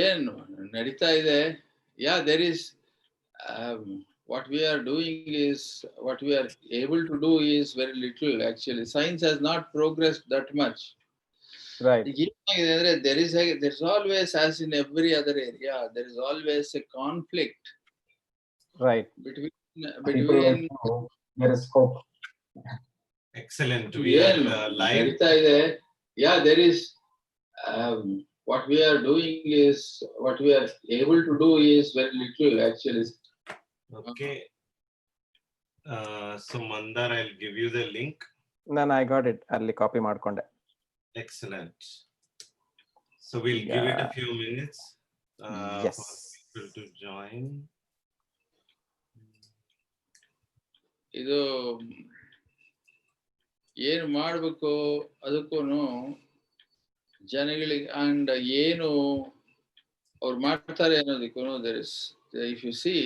ಏನು ನಡೀತಾ ಇದೆ? Yeah, there is what we are doing is what we are able to do is very little actually. Science has not progressed that much. Right. ಏನಾಗಿದೆ ಅಂದ್ರೆ there is always, as in every other area, there is always a conflict Right. between People like there is scope. Excellent. We are live. ನಡೀತಾ ಇದೆ. Yeah, there is what we are doing is what we are able to do is very little actually. Okay. So Mandar, I'll give you the link. Then I got it. ಅಲ್ಲಿ copy ಮಾಡ್ಕೊಂಡೆ. Excellent. So we'll give it a few minutes Yes. for people to join. ಇದು ಏನು ಮಾಡಬೇಕು ಅದಕ್ಕೂ ಜನಗಳಿಗೆ and ಏನು ಅವ್ರು ಮಾಡ್ತಾರೆ ಅನ್ನೋದಕ್ಕೂ there is, if you see,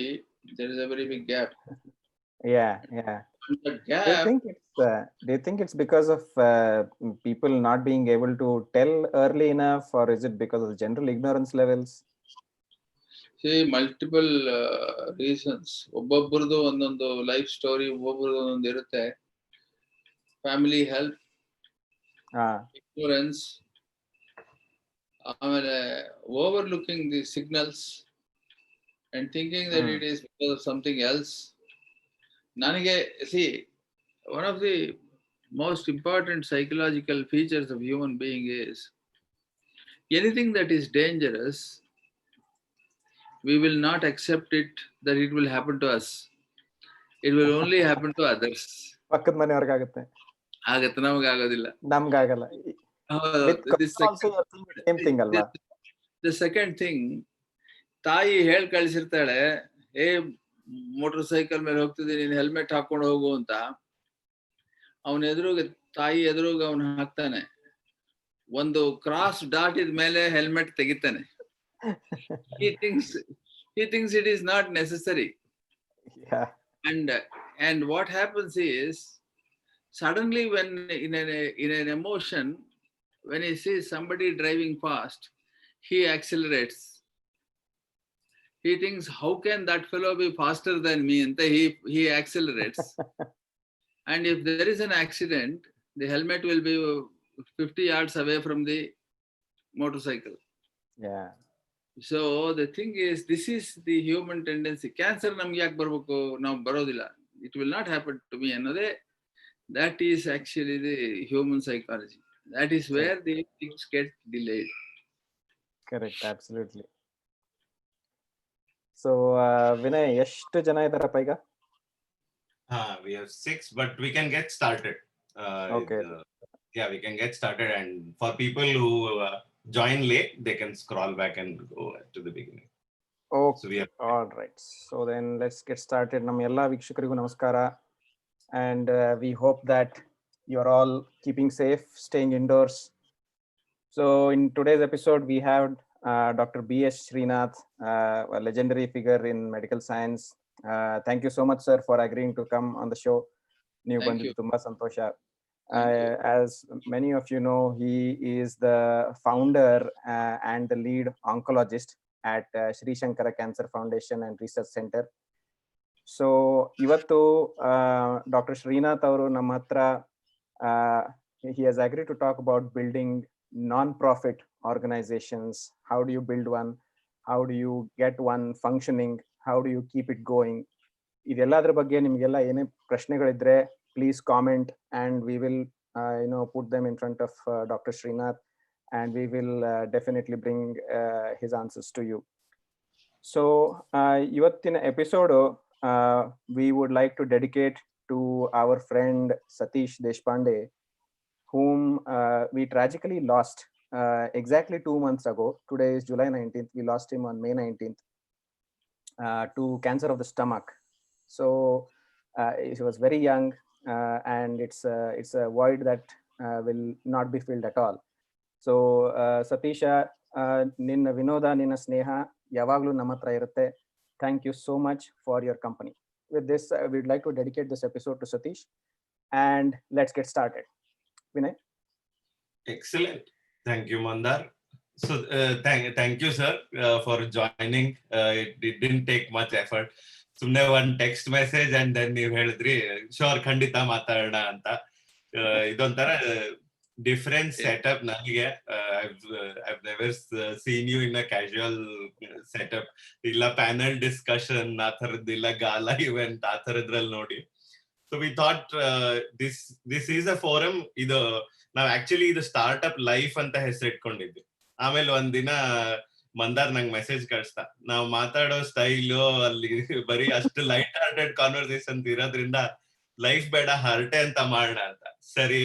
there is a very big gap. Yeah. That Do you gap, think it's because of people not being able to tell early enough, or is it because of general ignorance levels? see, multiple reasons. ಒಬ್ಬೊಬ್ಬರದು ಒಂದೊಂದು life story, ಒಬ್ಬೊಬ್ಬರದು ಒಂದೊಂದು ಇರುತ್ತೆ. Family help, ignorance, ಆಮೇಲೆ overlooking the signals and thinking that it is because of something else. ನನಗೆ see, one of the most important psychological features of human being is anything that is dangerous, we will not accept it that it will happen to us. It will only happen to others. ಪಕ್ಕದ ಮನೆಯವ್ರಿಗಾಗುತ್ತೆ, ಆಗತ್ತೆ, ನಮಗಾಗೋದಿಲ್ಲ. ನಮ್ಗಾಗಲ್ಲ. Same thing ಅಲ್ವಾ? The second thing, ತಾಯಿ ಹೇಳ್ ಕಳ್ಸಿರ್ತಾಳೆ, motor cycle ಮೇಲೆ ಹೋಗ್ತಿದ್ದೀನಿ, ನೀನು helmet ಹಾಕೊಂಡು ಹೋಗು ಅಂತ. ಅವನ ಎದುರುಗ, ತಾಯಿ ಎದುರುಗ ಅವನು ಹಾಕ್ತಾನೆ, ಒಂದು ಕ್ರಾಸ್ ದಾಟಿದ ಮೇಲೆ helmet ತೆಗಿತಾನೆ. he thinks it is not necessary. Yeah. And what happens is, suddenly when in an emotion, when he sees somebody driving fast, he accelerates. He thinks, how can that fellow be faster than me? And he accelerates. And if there is an accident, the helmet will be 50 yards away from the motorcycle. Yeah. So the thing is, this is the human tendency. Cancer namge yak barbeku, now barodilla. It will not happen to me another. That is actually the human psychology. That is where the things get delayed. Correct, absolutely. So Vinay, ಎಷ್ಟು ಜನ ಇದ್ದಾರಪ್ಪ ಈಗ? We have 6, but we can get started. Okay. Yeah, we can get started, and for people who join late, they can scroll back and go to the beginning. Okay. So we have... All right. So then let's get started. ನಮ್ಮ ಎಲ್ಲ ವೀಕ್ಷಕರಿಗೂ ನಮಸ್ಕಾರ, and we hope that you're all keeping safe, staying indoors. So in today's episode, we have Dr. B.S.Srinath, a legendary figure in medical science. Thank you so much, sir, for agreeing to come on the show. ನೀವು ಬಂದಿದ್ದು ತುಂಬಾ ಸಂತೋಷ. As many of you know, he is the founder and the lead oncologist at Shankara Cancer Foundation and Research Center. So ಇವತ್ತು Dr. Srinath ಅವರು ನಮ್ಮ ಹತ್ರ, he has agreed to talk about building non-profit organizations. How do you build one? How do you get one functioning? How do you keep it going? ಇದೆಲ್ಲದರ ಬಗ್ಗೆ ನಿಮಗೆಲ್ಲ ಏನೇ ಪ್ರಶ್ನೆಗಳಿದ್ರೆ please comment, and we will put them in front of Dr. Srinath, and we will definitely bring his answers to you. So ಇವತ್ತಿನ episode we would like to dedicate to our friend Satish Deshpande, whom we tragically lost exactly 2 months ago. Today is July 19th. We lost him on May 19th to cancer of the stomach. So he was very young, and it's a void that will not be filled at all. So Satisha, ನಿನ್ನ ವಿನೋದ, ನಿನ್ನ ಸ್ನೇಹ ಯಾವಾಗಲೂ ನಮ್ಮ ಹತ್ರ ಇರುತ್ತೆ. Thank you so much for your company. With this, we'd like to dedicate this episode to Satish, and let's get started. Vinay? Excellent. Thank you, Mandar. So thank you, sir, for joining. It didn't take much effort. ಸುಮ್ನೆ ಒಂದು text message and then ನೀವು ಹೇಳಿದ್ರಿ sure ಖಂಡಿತ ಮಾತಾಡೋಣ ಅಂತ. ಇದೊಂಥರ different setup ನನಗೆ. I've never seen you in a casual setup. ಇಲ್ಲ ಪ್ಯಾನಲ್ ಡಿಸ್ಕಷನ್ ಆ ಥರದ್ದು, ಇಲ್ಲ ಗಾಲಾ ಇವೆಂಟ್ ಆ ಥರದ್ರಲ್ಲಿ ನೋಡಿ. So we thought this is a forum. ಇದು ನಾವ್ ಆಕ್ಚುಲಿ ಇದು ಸ್ಟಾರ್ಟ್ಅಪ್ ಲೈಫ್ ಅಂತ ಹೆಸರಿಟ್ಕೊಂಡಿದ್ವಿ. ಆಮೇಲೆ ಒಂದಿನ ಮಂದಾರ್ ನಂಗೆ ಮೆಸೇಜ್ ಕಳಿಸ್ತಾ, ನಾವ್ ಮಾತಾಡೋ ಸ್ಟೈಲು ಅಲ್ಲಿ ಬರೀ ಅಷ್ಟು ಲೈಟ್ ಹಾರ್ಟೆಡ್ ಕಾನ್ವರ್ಸೇಷನ್ ಇರೋದ್ರಿಂದ ಲೈಫ್ ಬೇಡ ಹರಟೆ ಅಂತ ಮಾಡೋಣ ಅಂತ. ಸರಿ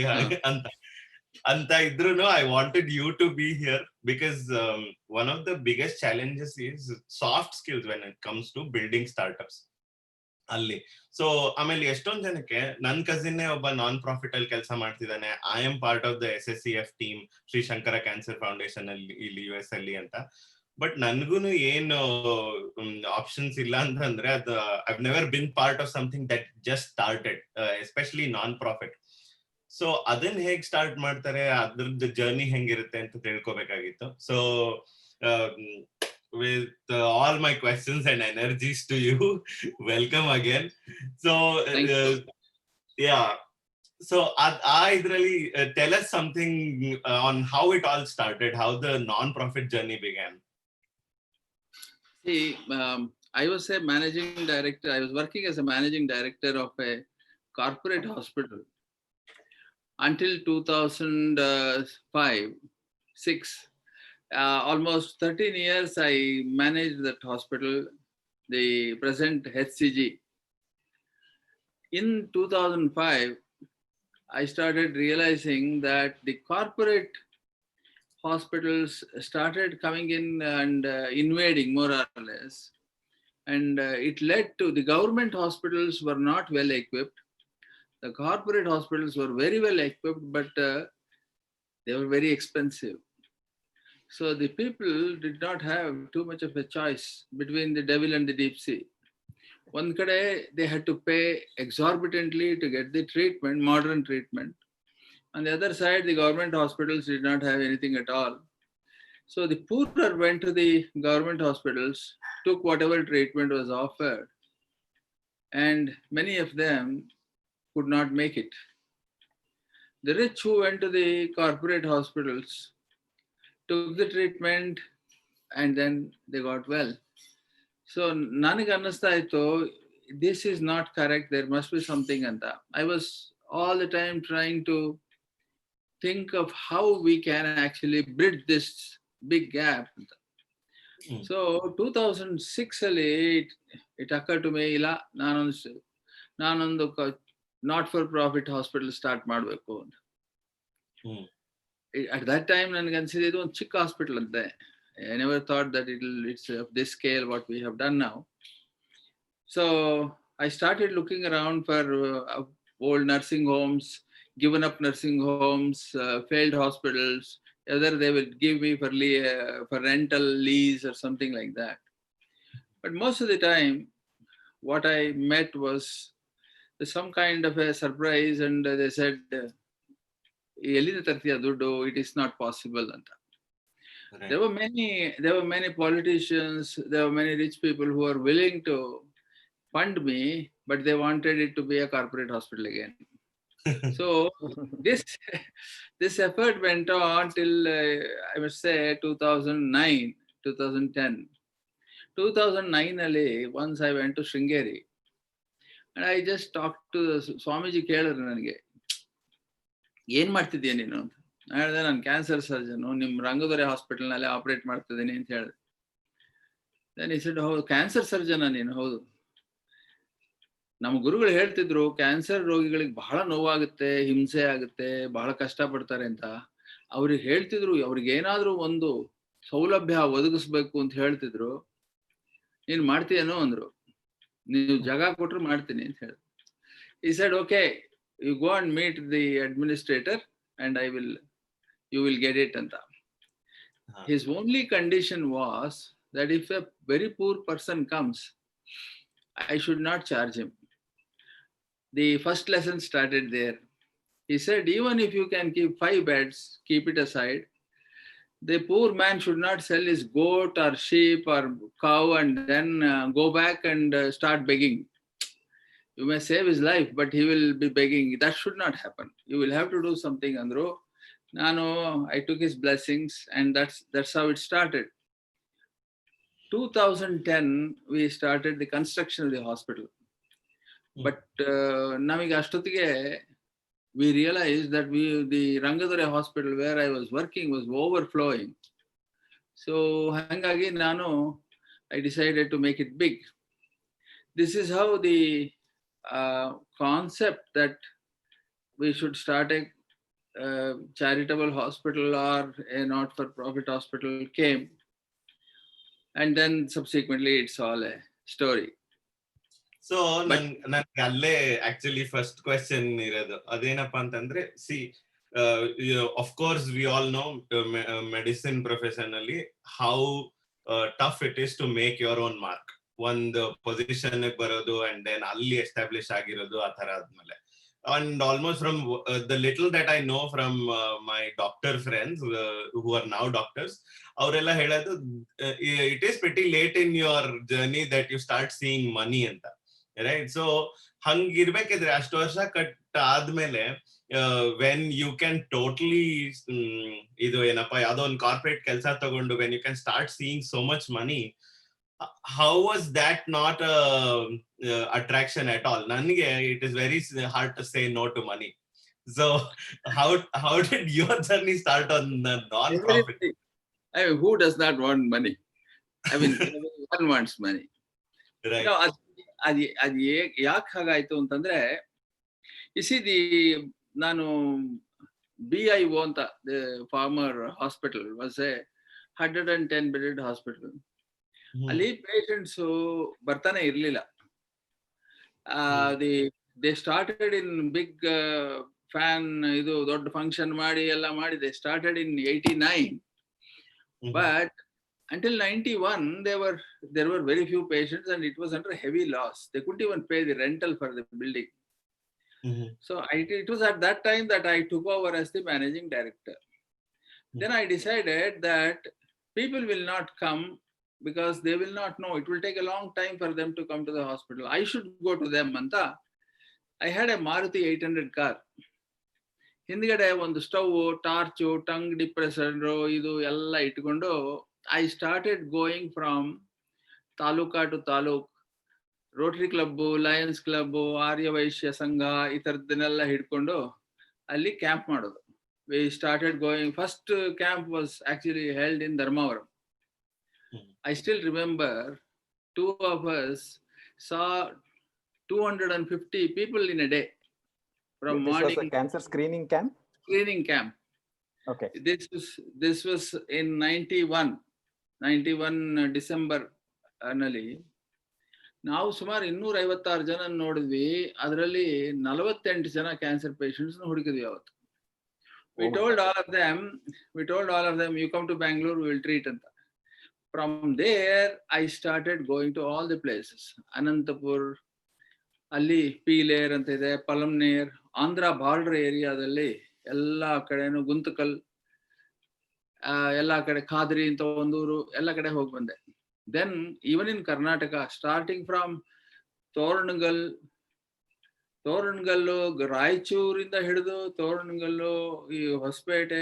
ಅಂತ ಇದ್ರು I wanted you to be here because one of the biggest challenges is soft skills when it comes to building startups ಅಲ್ಲಿ. ಸೊ ಆಮೇಲೆ ಎಷ್ಟೊಂದ್ ಜನಕ್ಕೆ, ನನ್ ಕಸಿನ್ನೇ ಒಬ್ಬ ನಾನ್ ಪ್ರಾಫಿಟ್ ಅಲ್ಲಿ ಕೆಲಸ ಮಾಡ್ತಿದ್ದಾನೆ. I am part of the SSCF team, Shri Shankara cancer foundation ಅಲ್ಲಿ ಇಲ್ಲಿ US ಅಲ್ಲಿ ಅಂತ. ಬಟ್ ನನ್ಗೂನು ಏನು ಆಪ್ಷನ್ಸ್ ಇಲ್ಲ ಅಂತಂದ್ರೆ, ಅದು I've never been part of something that just started, especially non profit. So ಅದನ್ನ ಹೇಗ್ ಸ್ಟಾರ್ಟ್ ಮಾಡ್ತಾರೆ, ಅದ್ರದ್ದು ಜರ್ನಿ ಹೆಂಗಿರುತ್ತೆ ಅಂತ ತಿಳ್ಕೊಬೇಕಾಗಿತ್ತು. So with all my questions and energies to you, welcome again. So yeah, so idhrali tell us something on how it all started, how the non-profit journey began. See, I was a managing director. I was working as a managing director of a corporate hospital until 2005-6. Almost 13 years I managed that hospital, the present HCG. In 2005, I started realizing that the corporate hospitals started coming in and invading more or less. And it led to the government hospitals were not well equipped. The corporate hospitals were very well equipped, but they were very expensive. So the people did not have too much of a choice between the devil and the deep sea. One kade, they had to pay exorbitantly to get the treatment, modern treatment. On the other side, the government hospitals did not have anything at all. So the poorer went to the government hospitals, took whatever treatment was offered, and many of them could not make it. The rich who went to the corporate hospitals took the treatment and then they got well. So ನನಗೆ ಅನ್ನಿಸ್ತಾ ಇತ್ತು, this is not correct, there must be something anta. I was all the time trying to think of how we can actually bridge this big gap. So 2006 ಅಲ್ಲಿ it occurred to me, ಇಲ್ಲ ನಾನೊಂದು not for profit hospital start ಮಾಡಬೇಕು ಅಂತ. At that time ನನಗೆ ಅನ್ಸಿದ್ದು ಇದು ಒಂದು ಚಿಕ್ಕ hospital ಅಂತೆ. I never thought that it's of this scale what we have done now. So I started looking around for old nursing homes, given up nursing homes, failed hospitals, whether they will give me for rental lease or something like that. But most of the time, what I met was some kind of a surprise, and they said, ಎಲ್ಲಿಂದ ತರ್ತೀಯ ದುಡ್ಡು, it is not possible ಅಂತ. There were many politicians, there were many rich people who were willing to fund me, but they wanted it to be a corporate hospital again. So this effort went on till I must say 2009, 2010. 2009 ಅಲ್ಲಿ once I went to Sringeri and I just talked to Swamiji ಕೇಳಿದ್ರು ನನಗೆ, ಏನ್ ಮಾಡ್ತಿದ್ದೀಯ ನೀನು ಅಂತ. ಹೇಳಿದೆ, ನಾನು cancer surgeon, ನಿಮ್ಮ ರಂಗದೊರೆ ಹಾಸ್ಪಿಟಲ್ನಲ್ಲಿ operate ಮಾಡ್ತಿದ್ದೀನಿ ಅಂತ ಹೇಳಿದೆ. ದೆನ್ he said, ಹೌದು ಕ್ಯಾನ್ಸರ್ ಸರ್ಜನಾ ನೀನು? ಹೌದು. ನಮ್ಮ ಗುರುಗಳು ಹೇಳ್ತಿದ್ರು ಕ್ಯಾನ್ಸರ್ ರೋಗಿಗಳಿಗೆ ಬಹಳ ನೋವಾಗುತ್ತೆ, ಹಿಂಸೆ ಆಗುತ್ತೆ, ಬಹಳ ಕಷ್ಟಪಡ್ತಾರೆ ಅಂತ. ಅವ್ರಿಗೆ ಹೇಳ್ತಿದ್ರು, ಅವ್ರಿಗೆ ಏನಾದ್ರೂ ಒಂದು ಸೌಲಭ್ಯ ಒದಗಿಸ್ಬೇಕು ಅಂತ ಹೇಳ್ತಿದ್ರು. ನೀನು ಮಾಡ್ತೀಯನೋ ಅಂದ್ರು. ನೀವು ಜಾಗ ಕೊಟ್ರು ಮಾಡ್ತೀನಿ ಅಂತ ಹೇಳಿದ್ರು. He said, okay, you go and meet the administrator and you will get it anta. His only condition was that if a very poor person comes, I should not charge him. The first lesson started there. He said, even if you can keep 5 beds, keep it aside. the poor man should not sell his goat or sheep or cow and then go back and start begging. You may save his life, but he will be begging. That should not happen. You will have to do something, Andro. Nano, I took his blessings, and that's how it started. 2010, we started the construction of the hospital. But namige ashtottige, we realized that the Rangadore hospital where I was working was overflowing. So hangagi nanu, I decided to make it big. This is how the concept that we should start a charitable hospital or a not-for-profit hospital came. And then subsequently it's all a story. So ನನ್ಗೆ ಅಲ್ಲೇ actually first question ಇರೋದು ಅದೇನಪ್ಪಾ ಅಂತಂದ್ರೆ of course we all know medicine profession ಅಲ್ಲಿ how tough it is to make your own mark. ಒಂದು position ಬರೋದು and then ಅಲ್ಲಿ establish ಆಗಿರೋದು ಆ ತರ ಆದ್ಮೇಲೆ. And almost from the little that I know from my doctor friends who are now doctors, avreಲ್ಲ ಹೇಳೋದು it is pretty late in your journey that you start seeing money ಅಂತ, right? So ಹಂಗಿರ್ಬೇಕಿದ್ರೆ ಅಷ್ಟು ವರ್ಷ cut ಆದ್ಮೇಲೆ when you can totally ಇದು ಏನಪ್ಪಾ ಯಾವ್ದೋ ಒಂದು corporate ಕೆಲಸ ತಗೊಂಡು when you can start seeing so much money, how was that not a attraction at all? Nanige it is very hard to say no to money. So how did your journey start on the non-profit? I mean, who does not want money? I mean, everyone wants money. Right. No, ಅದು ಯಾಕೆ ಹಾಗಾಯ್ತು ಅಂತಂದ್ರೆ, ನಾನು BIO ಅಂತ the former hospital was a 110 bedded hospital. ಅಲ್ಲಿ patients ಬರ್ತಾನೆ ಇರ್ಲಿಲ್ಲ. They started in big fan, ಇದು ದೊಡ್ಡ ಫಂಕ್ಷನ್ ಮಾಡಿ ಎಲ್ಲ ಮಾಡಿ they started in 89, but until 91 there were very few patients and it was under heavy loss. They couldn't even pay the rental for the building. So it was at that time that I took over as the managing director. Then I decided that people will not come because they will not know. It will take a long time for them to come to the hospital. I should go to them anta. I had a Maruti 800 car. ಹಿಂದ್ಗಡೆ ಒಂದು stove, torch, tongue ಡಿಪ್ರೆಸರ್, ಇದು ಎಲ್ಲ ಇಟ್ಕೊಂಡು I started going from taluka to taluk, Rotary club, Lions club, Arya Vaishya Sangha ಈ ಥರದ್ದನ್ನೆಲ್ಲ ಹಿಡ್ಕೊಂಡು ಅಲ್ಲಿ camp ಮಾಡೋದು. We started going, first camp was actually held in Dharmavaram. I still remember 2 of us saw 250 people in a day from morning. This was a cancer screening camp? Screening camp. Okay. This was in 91 December ನಲ್ಲಿ. ನಾವು ಸುಮಾರು 256 ಜನ ನೋಡಿದ್ವಿ. ಅದರಲ್ಲಿ 48 ಜನ cancer patients ಹುಡುಕಿದ್ವಿ ಅವತ್ತು. We told all of them, you come to Bangalore, we will treat anta. From there, I started going to all the places. Anantapur, ಅಲ್ಲಿ ಪೀಲೇರ್ ಅಂತ ಇದೆ, ಪಲಮ್ನೇರ್, ಆಂಧ್ರ ಬಾರ್ಡರ್ ಏರಿಯಾದಲ್ಲಿ ಎಲ್ಲ ಕಡೆನೂ, ಗುಂತಕಲ್, ಎಲ್ಲ ಕಡೆ ಖಾದ್ರಿ ಅಂತ ಒಂದೂರು, ಎಲ್ಲ ಕಡೆ ಹೋಗಿ ಬಂದೆ. Then even in Karnataka, starting from Toranagallu, ರಾಯಚೂರಿಂದ ಹಿಡಿದು ತೋರಣಗಲ್ಲು, ಈ ಹೊಸಪೇಟೆ,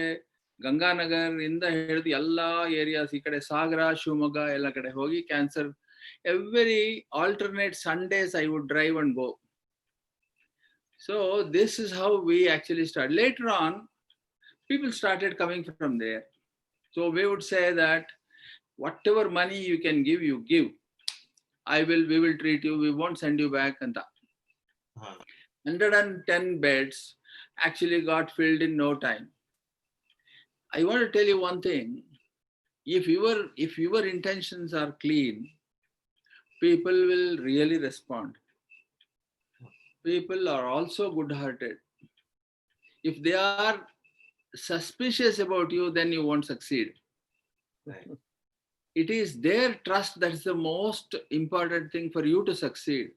ಗಂಗಾನಗರ್ ಇಂದ ಹಿಡಿದು ಎಲ್ಲಾ ಏರಿಯಾಸ್, ಈ ಕಡೆ ಸಾಗರ, ಶಿವಮೊಗ್ಗ ಎಲ್ಲ ಕಡೆ ಹೋಗಿ cancer. Every alternate Sundays I would drive and go. So this is how we actually started. Later on, people started coming from there. So we would say that whatever money you can give, you give. We will treat you, we won't send you back anta. 110 beds actually got filled in no time. I want to tell you one thing. If your intentions are clean, people will really respond. People are also good-hearted. If they are suspicious about you, then you won't succeed. Right. It is their trust that is the most important thing for you to succeed.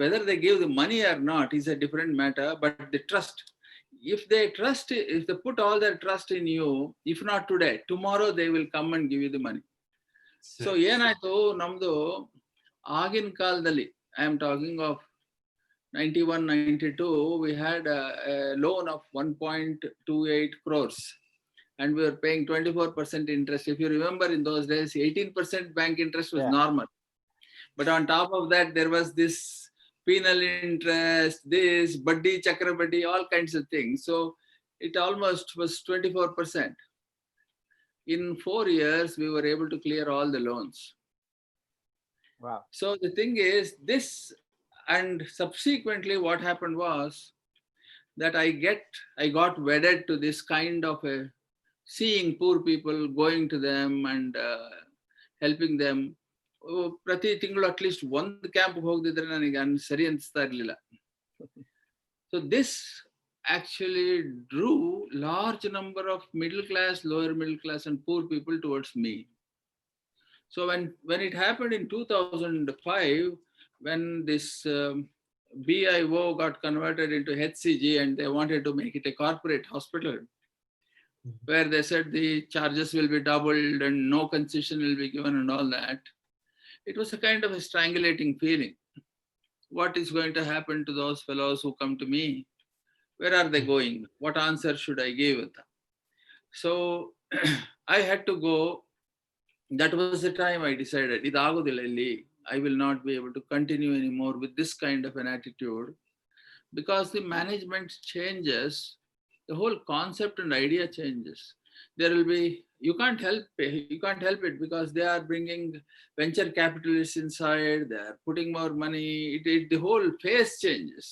Whether they give the money or not is a different matter, but the trust. if they put all their trust in you, if not today, tomorrow they will come and give you the money. So ಏನಾಯ್ತು ನಮ್ದು ಆಗಿನ ಕಾಲದಲ್ಲಿ, I am talking of 91, 92, we had a loan of 1.28 crores and we were paying 24% interest. If you remember, in those days, 18% bank interest was normal. But on top of that, there was this penal interest, this baddi, chakrabaddi, all kinds of things. So it almost was 24%. In 4 years, we were able to clear all the loans. Wow. So the thing is this, and subsequently what happened was that I got wedded to this kind of a seeing poor people, going to them and helping them. ಪ್ರತಿ ತಿಂಗಳು at least ಒಂದು camp ಹೋಗದಿದ್ರೆ ನನಗೆ ಸರಿ ಅನಿಸ್ತಾ ಇರಲಿಲ್ಲ. So this actually drew large number of middle class, lower middle class and poor people towards me. So when it happened in 2005, when this BIO got converted into HCG and they wanted to make it a corporate hospital, where they said the charges will be doubled and no concession will be given and all that, it was a kind of a strangulating feeling. What is going to happen to those fellows who come to me? Where are they going? What answer should I give? So I had to go. That was the time I decided, I will not be able to continue anymore with this kind of an attitude, because the management changes, the whole concept and idea changes. There will be, you can't help it, because they are bringing venture capitalists inside, they are putting more money, the whole phase changes.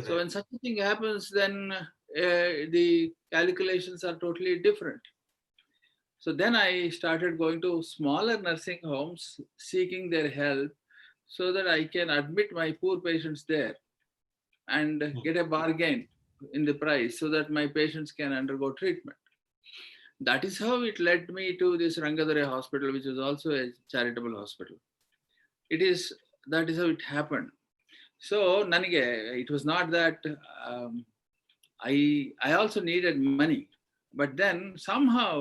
So when such a thing happens, then the calculations are totally different. So then I started going to smaller nursing homes, seeking their help so that I can admit my poor patients there and get a bargain in the price so that my patients can undergo treatment. That is how it led me to this Rangadore hospital, which is also a charitable hospital. That is how it happened. So nanige, it was not that I also needed money, but then somehow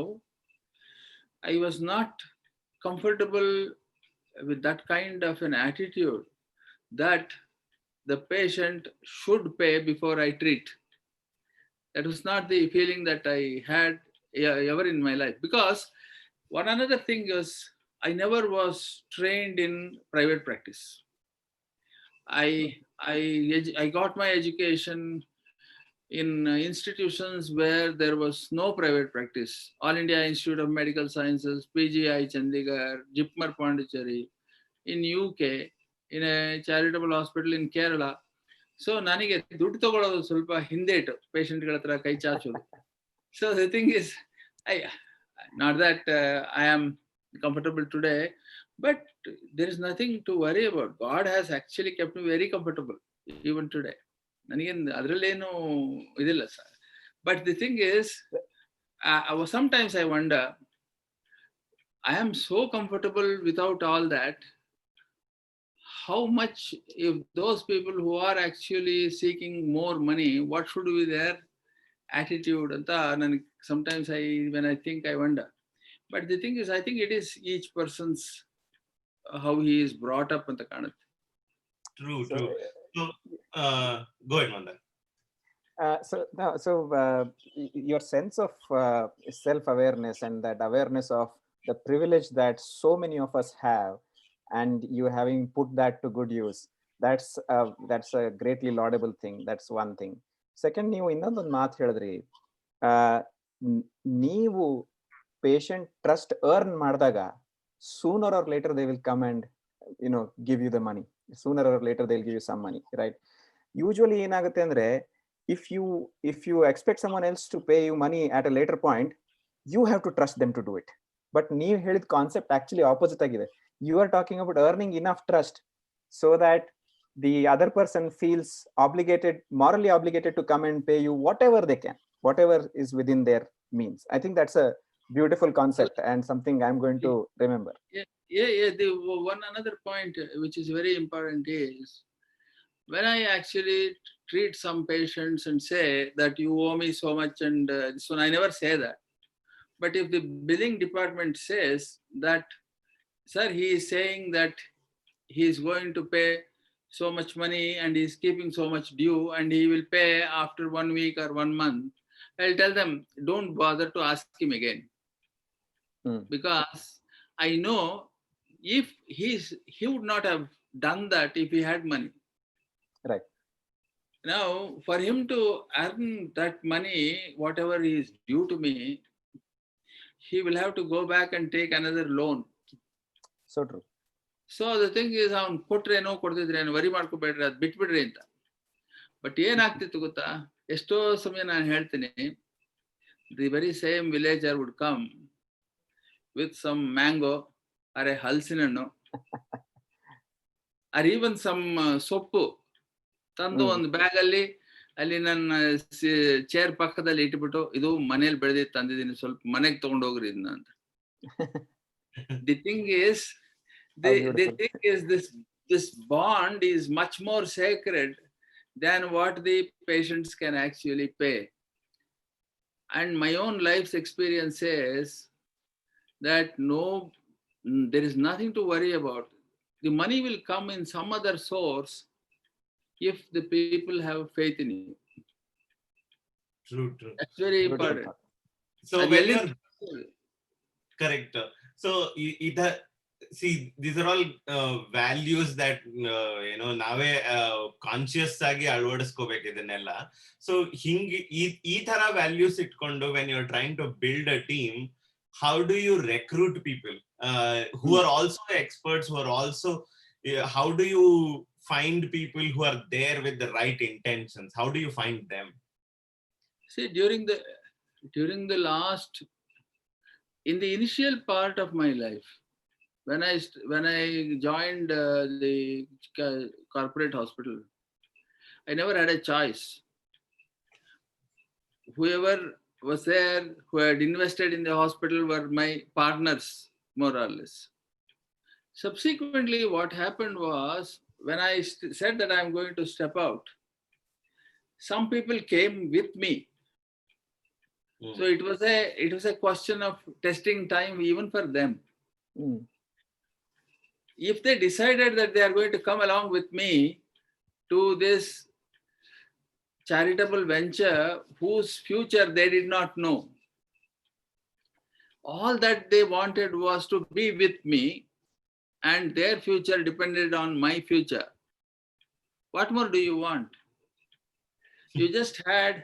I was not comfortable with that kind of an attitude that the patient should pay before I treat. That was not the feeling that I had ever in my life, because one another thing is, I never was trained in private practice. I got my education in institutions where there was no private practice. All India Institute of Medical Sciences, PGI Chandigarh, JIPMER Pondicherry, in UK, in a charitable hospital in Kerala. So ನನಗೆ ದುಡ್ಡು ತಗೊಳ್ಳೋದು ಸ್ವಲ್ಪ ಹಿಂದೆ ಇಟ್ಟು ಪೇಷಂಟ್ಗಳ ಹತ್ರ ಕೈ ಚಾಚೋದು. So the thing is, not that I am comfortable today, but there is nothing to worry about. God has actually kept me very comfortable even today. ಅದರಲ್ಲೇನು ಇದಿಲ್ಲ sir. But the thing is, sometimes I wonder, I am so comfortable without all that. How much, if those people who are actually seeking more money, what should be their attitude? And sometimes when I think, I wonder. But the thing is, I think it is each person's how he is brought up ಅಂತ ಕಾಣುತ್ತೆ. True. So go ahead, Mandar. So your sense of self-awareness and that awareness of the privilege that so many of us have, and you having put that to good use, that's a greatly laudable thing. That's one thing. Second, ನೀವು ಇನ್ನೊಂದೊಂದು ಮಾತು ಹೇಳಿದ್ರಿ, ನೀವು patient trust earn ಮಾಡಿದಾಗ sooner or later they will come and give you the money. Sooner or later they'll give you some money, right? Usually ಏನಾಗುತ್ತೆ ಅಂದ್ರೆ, if you expect someone else to pay you money at a later point, you have to trust them to do it. But ನೀವು ಹೇಳಿದ concept actually opposite ಆಗಿದೆ. You are talking about earning enough trust so that the other person feels morally obligated to come and pay you whatever they can, whatever is within their means. I think that's a beautiful concept and something I'm going to remember. The one another point which is very important is, when I actually treat some patients and say that you owe me so much and this one. I never say that. But if the billing department says that, sir, he is saying that he is going to pay so much money and he is keeping so much due and he will pay after 1 week or 1 month, I'll tell them, don't bother to ask him again. Because I know if he would not have done that if he had money. Right. Now, for him to earn that money, whatever is due to me, he will have to go back and take another loan. So true. So the thing is ಅವ್ನು ಕೊಟ್ರೇನೋ ಕೊಡ್ತಿದ್ರೇನೋ worry ಮಾಡ್ಕೋಬೇಡ್ರಿ, ಅದು ಬಿಟ್ಬಿಡ್ರಿ ಅಂತ. But ಏನಾಗ್ತಿತ್ತು ಗೊತ್ತಾ, ಎಷ್ಟೋ ಸಮಯ ನಾನು ಹೇಳ್ತೀನಿ, the very same villager would come with some mango ಅರೆ ಹಲಸಿನ ಹಣ್ಣು ಆರ್ ಈವನ್ ಸಮ್ ಸೊಪ್ಪು ತಂದು ಒಂದು ಬ್ಯಾಗ್ ಅಲ್ಲಿ ನನ್ನ ಚೇರ್ ಪಕ್ಕದಲ್ಲಿ ಇಟ್ಬಿಟ್ಟು, ಇದು ಮನೇಲಿ ಬೆಳೆದಿದ್ದು ತಂದಿದ್ದೀನಿ, ಸ್ವಲ್ಪ ಮನೆಗೆ ತಗೊಂಡೋಗ್ರಿ ಇದನ್ನ ಅಂತ. The thing is the thing is this bond is much more sacred than what the patients can actually pay. And my own life's experience says that there is nothing to worry about. The money will come in some other source if the people have faith in you. True. That's very important. So when you're correct. So see, these are all values that ನಾವೇ conscious ಆಗಿ ಅಳವಡಿಸ್ಕೋಬೇಕು ಇದನ್ನೆಲ್ಲ. So ಹಿಂಗೆ ಈ ತರ values ಇಟ್ಕೊಂಡು when you're trying to build a team, how do you recruit people who are also experts, who are also how do you find people who are there with the right intentions? How do you find them? See, during the last, in the initial part of my life, when I joined the corporate hospital, I never had a choice. Whoever was there who had invested in the hospital were my partners, more or less. Subsequently, what happened was, when I said that I'm going to step out, some people came with me. So it was a question of testing time even for them. If they decided that they are going to come along with me to this charitable venture whose future they did not know, all that they wanted was to be with me and their future depended on my future. What more do you want? You just had,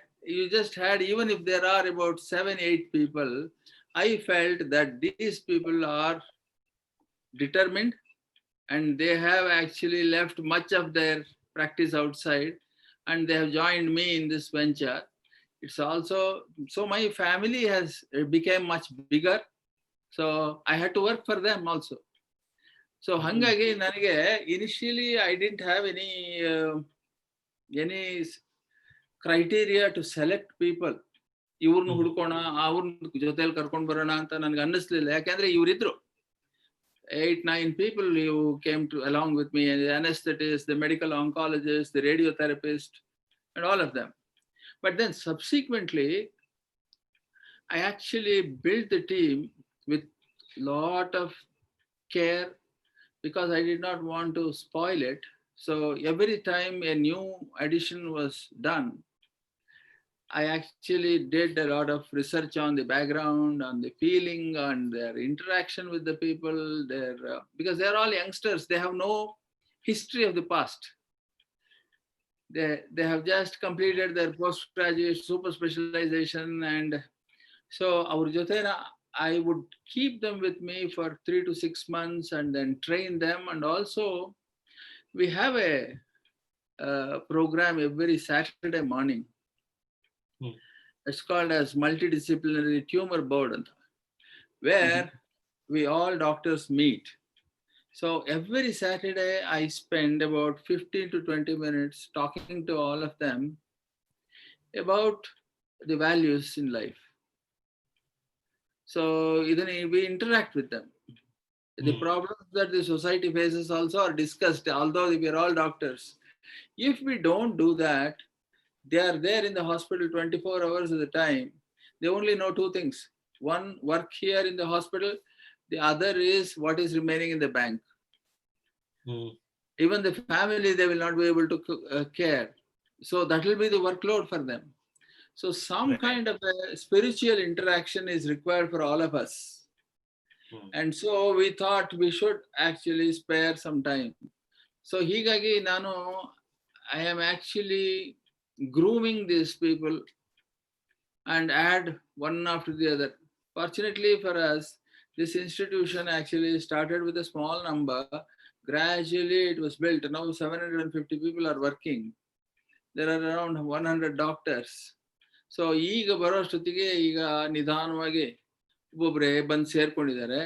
even if there are about 7-8 people, I felt that these people are determined and they have actually left much of their practice outside and they have joined me in this venture. It's also, so my family has become much bigger, so I had to work for them also. So hangagi nanage initially I didn't have any criteria to select people. ಇವ್ರನ್ನ ಹುಡ್ಕೋಣ, ಅವ್ರನ್ನ ಜೊತೆಲಿ ಕರ್ಕೊಂಡು ಬರೋಣ ಅಂತ ನನ್ಗೆ ಅನ್ನಿಸ್ಲಿಲ್ಲ. ಯಾಕಂದ್ರೆ ಇವರಿದ್ರು 8-9 people who came along with me, the anesthetist, the medical oncologist, the radiotherapist, and all of them. But then subsequently, I actually built the team with lot of care because I did not want to spoil it. So every time a new addition was done, I actually did a lot of research on the background, on the feeling, on their interaction with the people, because they're all youngsters. They have no history of the past. They have just completed their postgraduate super specialization, and so our jotena, I would keep them with me for 3 to 6 months and then train them. And also we have a program every Saturday morning. It's called as multidisciplinary tumor board, where we all doctors meet. So every Saturday I spend about 15 to 20 minutes talking to all of them about the values in life. So we interact with them. The problems that the society faces also are discussed, although we are all doctors. If we don't do that, They are there in the hospital 24 hours of the time. They only know two things. One, work here in the hospital. The other is what is remaining in the bank. Even the family, they will not be able to care. So that will be the workload for them. So some kind of a spiritual interaction is required for all of us. And so we thought we should actually spare some time. So higagi I am actually grooming these people and add one after the other. Fortunately for us, this institution actually started with a small number. Gradually it was built. Now 750 people are working. There are around 100 doctors. So ಈಗ ಬರೋಷ್ಟೊತ್ತಿಗೆ ಈಗ ನಿಧಾನವಾಗಿ ಒಬ್ಬೊಬ್ಬರೇ ಬಂದು ಸೇರ್ಕೊಂಡಿದ್ದಾರೆ.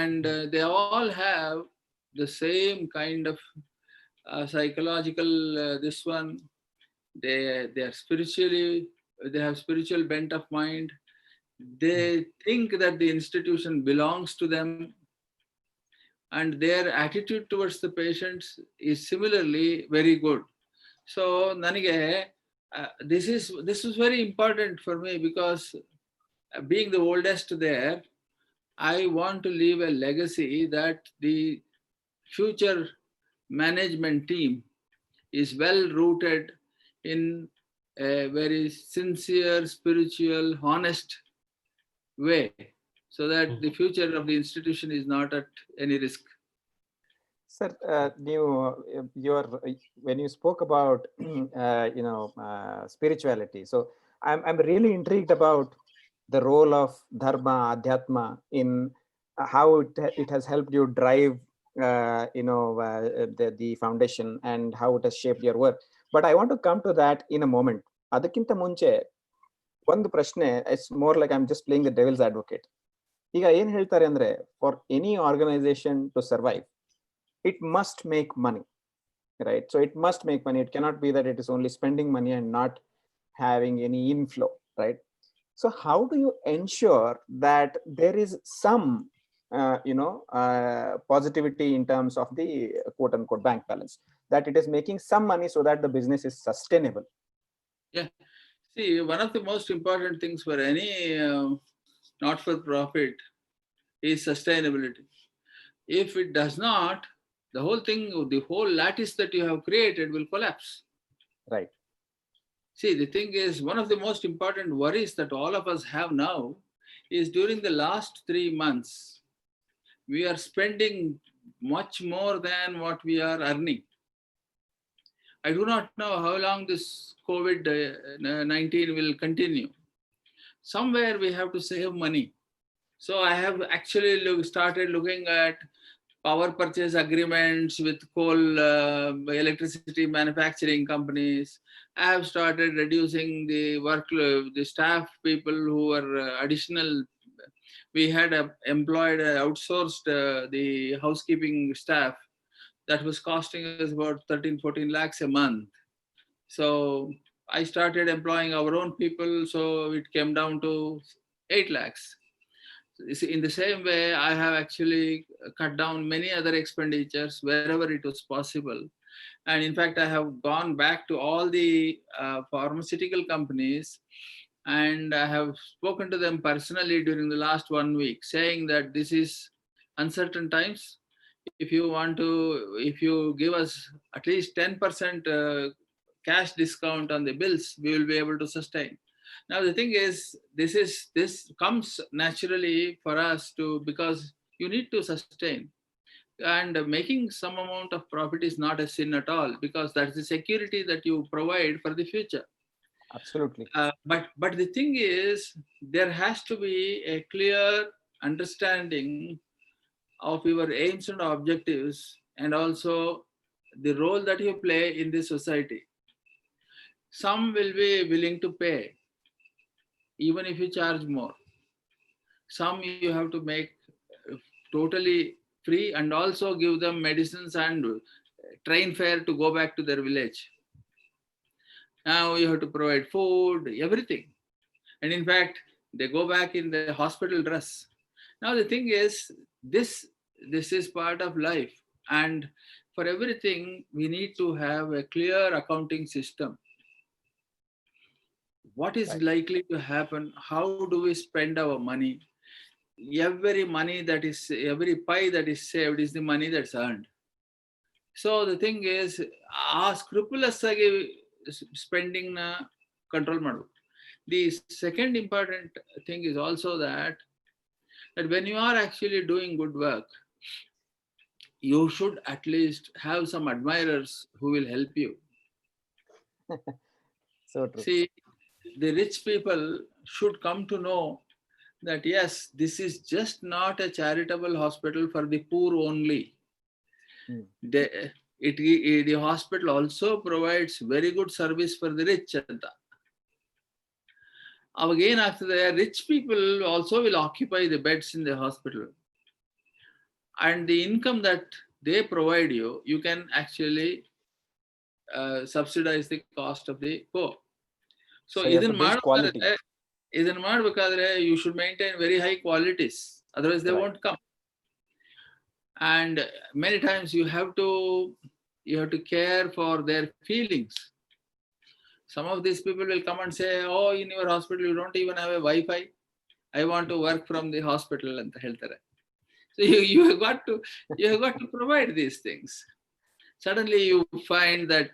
And they all have the same kind of psychological this one. They are spiritually, they have spiritual bent of mind. They think that the institution belongs to them, and their attitude towards the patients is similarly very good. So nanige this is very important for me, because being the oldest there, I want to leave a legacy that the future management team is well rooted in a very sincere, spiritual, honest way, so that the future of the institution is not at any risk. Sir, when you spoke about spirituality, so I'm really intrigued about the role of dharma, adhyatma in how it has helped you drive the foundation and how it has shaped your work. But I want to come to that in a moment. ಅದಕ್ಕಿಂತ ಮುಂಚೆ ಒಂದು ಪ್ರಶ್ನೆ, it's more like I am just playing the devil's advocate. ಈಗ ಏನ್ ಹೇಳ್ತಾರೆ ಅಂದ್ರೆ, for any organisation to survive, it must make money, right? So it must make money. It cannot be that it is only spending money and not having any inflow, right? So how do you ensure that there is some positivity in terms of the quote unquote bank balance, that it is making some money so that the business is sustainable? Yeah, see, one of the most important things for any not-for-profit is sustainability. If it does not, the whole thing, the whole lattice that you have created will collapse. Right. See, the thing is, one of the most important worries that all of us have now is during the last 3 months, we are spending much more than what we are earning. I do not know how long this COVID-19 will continue. Somewhere we have to save money. So I have actually started looking at power purchase agreements with coal, electricity manufacturing companies. I have started reducing the workload, the staff people who are additional. We had employed, outsourced the housekeeping staff that was costing us about 13-14 lakhs a month. So I started employing our own people, so it came down to 8 lakhs. In the same way, I have actually cut down many other expenditures wherever it was possible. And in fact, I have gone back to all the pharmaceutical companies, and I have spoken to them personally during the last 1 week, saying that this is uncertain times. If you give us at least 10% cash discount on the bills, we will be able to sustain. Now the thing is, this comes naturally for us because you need to sustain, and making some amount of profit is not a sin at all, because that's the security that you provide for the future. Absolutely. But the thing is, there has to be a clear understanding of your aims and objectives, and also the role that you play in the society. Some will be willing to pay even if you charge more. Some you have to make totally free, and also give them medicines and train fare to go back to their village. Now you have to provide food, everything. And in fact, they go back in the hospital dress. Now the thing is, this is part of life, and for everything we need to have a clear accounting system. what is Right. likely to happen, how do we spend our money. Every pie that is saved is the money that's earned. So the thing is, scrupulous spending na control madu. The second important thing is also that when you are actually doing good work, you should at least have some admirers who will help you. So true. See, the rich people should come to know that yes, this is just not a charitable hospital for the poor only. The hospital also provides very good service for the rich. Again, after that, rich people also will occupy the beds in the hospital. And the income that they provide you, you can actually subsidize the cost of the poor. So you have to build quality. you should maintain very high qualities. Otherwise, they Right. won't come. And many times you have to care for their feelings. Some of these people will come and say, oh, in your hospital, you don't even have a Wi-Fi. I want to work from the hospital and health. So you have got to provide these things. Suddenly you find that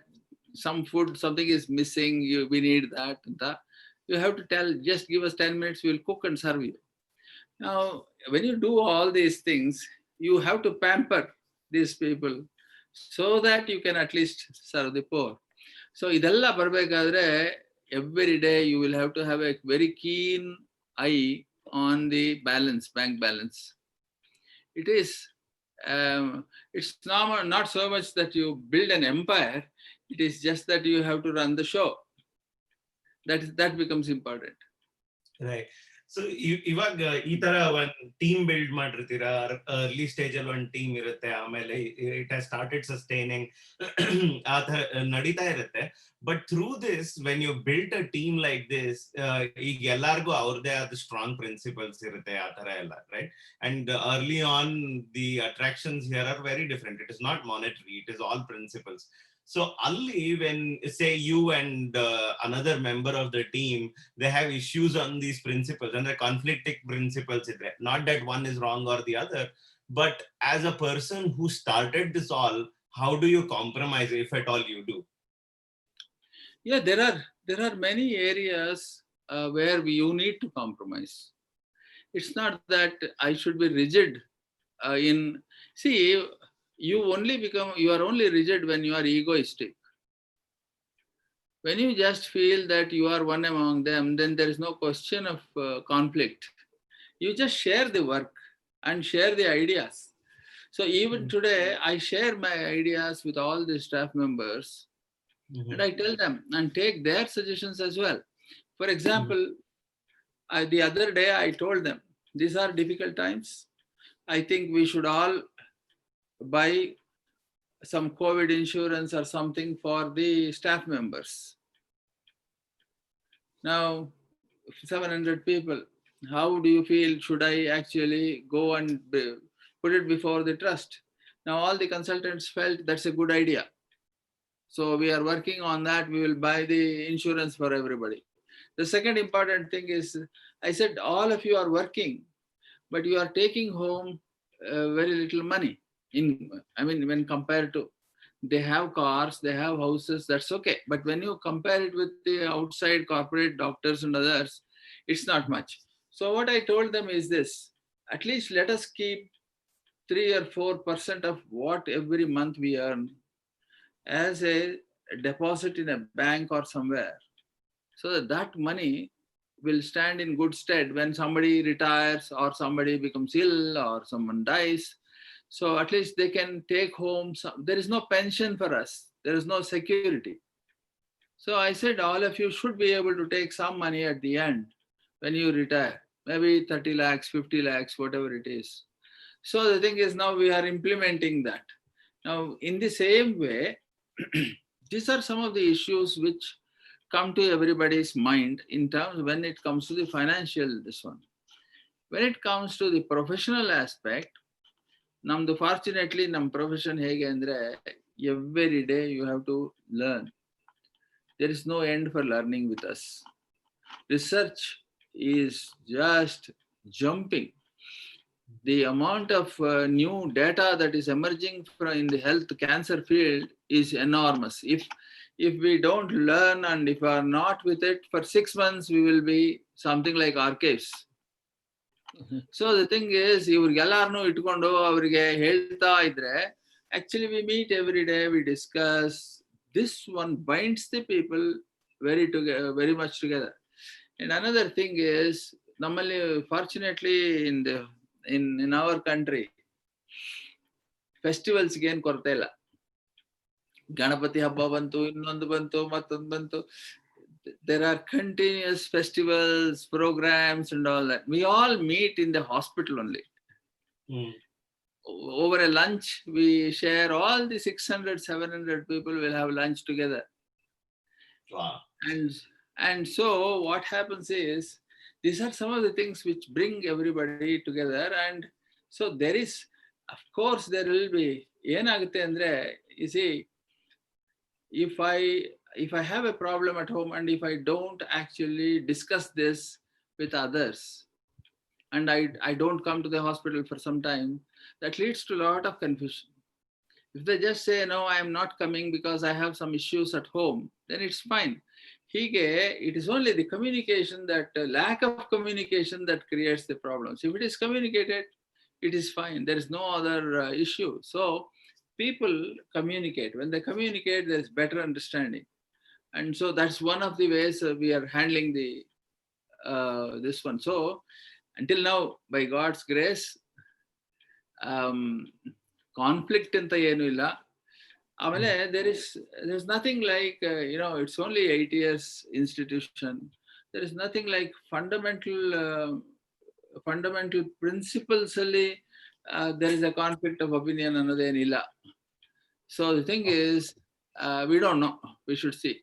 something is missing, we need that and that. You have to tell, just give us 10 minutes, we will cook and serve you. Now, when you do all these things, you have to pamper these people so that you can at least serve the poor. So idella barbekadre, every day you will have to have a very keen eye on the balance, bank balance. It's not so much that you build an empire, it is just that you have to run the show. That becomes important. Right. So ಇವಾಗ ಈ ತರ ಒಂದ್ team build ಮಾಡಿರ್ತೀರ, early stage ಅಲ್ಲಿ ಒಂದ್ team ಇರುತ್ತೆ, ಆಮೇಲೆ it has started sustaining, ಆ ತರ ನಡೀತಾ ಇರುತ್ತೆ. But through this when you built a team like this, ಈಗ ಎಲ್ಲಾರ್ಗು ಅವ್ರದೇ ಆದ ಸ್ಟ್ರಾಂಗ್ ಪ್ರಿನ್ಸಿಪಲ್ಸ್ ಇರುತ್ತೆ, ಆ ತರ ಎಲ್ಲ, right? And early on the attractions here are very different. It is not monetary, it is all principles. So Ali, when say you and another member of the team, they have issues on these principles and the conflicting principles, not that one is wrong or the other, but as a person who started this all, how do you compromise, if at all you do? Yeah, there are many areas where you need to compromise. It's not that I should be rigid see, you are only rigid when you are egoistic. When you just feel that you are one among them, then there is no question of conflict. You just share the work and share the ideas. So even today, I share my ideas with all the staff members, and I tell them and take their suggestions as well. For example, the other day I told them, these are difficult times. I think we should all buy some COVID insurance or something for the staff members. Now, 700 people, how do you feel? Should I actually go and put it before the trust? Now, all the consultants felt that's a good idea. So we are working on that. We will buy the insurance for everybody. The second important thing is, I said, all of you are working, but you are taking home very little money. When compared to, they have cars, they have houses, that's okay. But when you compare it with the outside corporate doctors and others, it's not much. So what I told them is this: at least let us keep 3 or 4% of what every month we earn as a deposit in a bank or somewhere, so that money will stand in good stead when somebody retires or somebody becomes ill or someone dies. So at least they can take home some. There is no pension for us. There is no security. So I said, all of you should be able to take some money at the end when you retire. Maybe 30 lakhs, 50 lakhs, whatever it is. So the thing is, now we are implementing that. Now, in the same way, these are some of the issues which come to everybody's mind in terms when it comes to the financial, this one. When it comes to the professional aspect, namdu fortunately nam profession hege andre, every day you have to learn. There is no end for learning with us. research is just jumping. The amount of new data that is emerging in the health cancer field is enormous. If we don't learn and if we are not with it for 6 months, we will be something like archives. So the thing is, ಇವ್ರಿಗೆಲ್ಲಾರನು ಇಟ್ಕೊಂಡು ಅವರಿಗೆ ಹೇಳ್ತಾ ಇದ್ರೆ, actually we meet every day, we discuss. This one binds the people very much together. And another thing is, ನಮ್ಮಲ್ಲಿ fortunately in our country, festivals ಗೆ ಏನು ಕೊರತೆ ಇಲ್ಲ. ಗಣಪತಿ ಹಬ್ಬ ಬಂತು, ಇನ್ನೊಂದು ಬಂತು, ಮತ್ತೊಂದು ಬಂತು. There are continuous festivals, programs and all that. We all meet in the hospital only. Over a lunch, we share, all the 600, 700 people will have lunch together. Wow. And so what happens is, these are some of the things which bring everybody together. And so there is, of course, there will be, ಏನಾಗುತ್ತೆ ಅಂದ್ರೆ, you see, if I have a problem at home and if I don't actually discuss this with others and I don't come to the hospital for some time, that leads to a lot of confusion. If they just say, no, I am not coming because I have some issues at home, then it's fine. It is only the communication, that lack of communication, that creates the problems. If it is communicated, it is fine. There is no other issue. So people communicate. When they communicate, there is better understanding. And so that's one of the ways we are handling this one. So until now, by God's grace, conflict anta ಏನು ಇಲ್ಲ. ಆಮೇಲೆ there's nothing like, it's only 8 years institution. There is nothing like fundamental principles ಅಲ್ಲಿ there is a conflict of opinion ಅನ್ನೋದೇನಿಲ್ಲ. So the thing is, we don't know. We should see.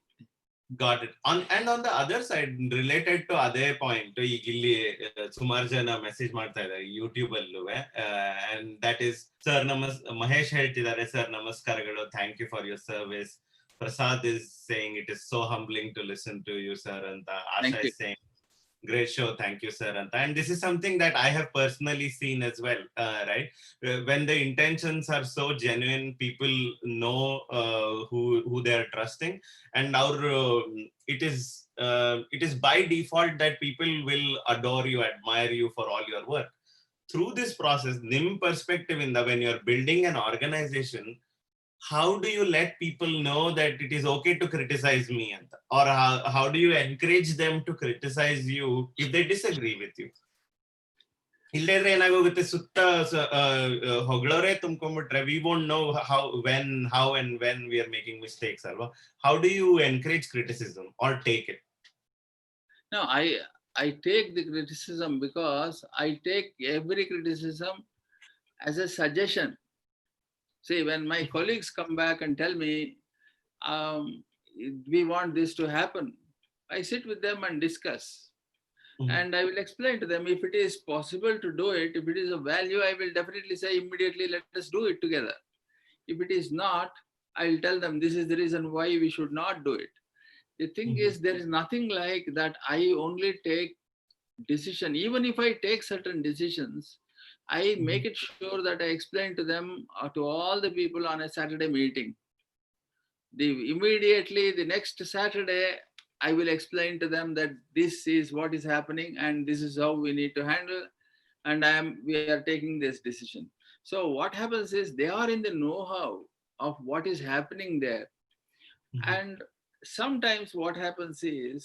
Got it. And on the other side, related to ಅದೇ point, ಈಗ ಇಲ್ಲಿ ಸುಮಾರು ಜನ message ಮಾಡ್ತಾ ಇದ್ದಾರೆ YouTube ಅಲ್ಲೂ, and that is, sir Mahesh ಹೇಳ್ತಿದ್ದಾರೆ, sir ನಮಸ್ಕಾರಗಳು, thank you for your service. Prasad is saying it is so humbling to listen to you, sir. And Asha is saying, great show, thank you, sir. And this is something that I have personally seen as well, right? When the intentions are so genuine, people know who they are trusting, and it is by default that people will adore you, admire you for all your work. Through this process, nim perspective in the, when you're building an organization, how do you let people know that it is okay to criticize me, or how do you encourage them to criticize you if they disagree with you? ಇಲ್ಲದ್ರೆ ಏನಾಗೋಗುತ್ತೆ, ಸುತ್ತ ಹೊಗಳೋರೆ ತುಂಬ್ಕೊಂಡ್ಬಿಟ್ರೆ, we won't know how and when we are making mistakes, alva. How do you encourage criticism or take it? No, I take the criticism because I take every criticism as a suggestion. See, when my colleagues come back and tell me, we want this to happen, I sit with them and discuss. And I will explain to them, if it is possible to do it, if it is of value, I will definitely say immediately, let us do it together. If it is not, I will tell them, this is the reason why we should not do it. The thing is, there is nothing like that I only take decision. Even if I take certain decisions, I make it sure that I explain to them, to all the people on a Saturday meeting. Immediately the next Saturday, I will explain to them that this is what is happening and this is how we need to handle, and we are taking this decision. So what happens is, they are in the know-how of what is happening there. And sometimes what happens is,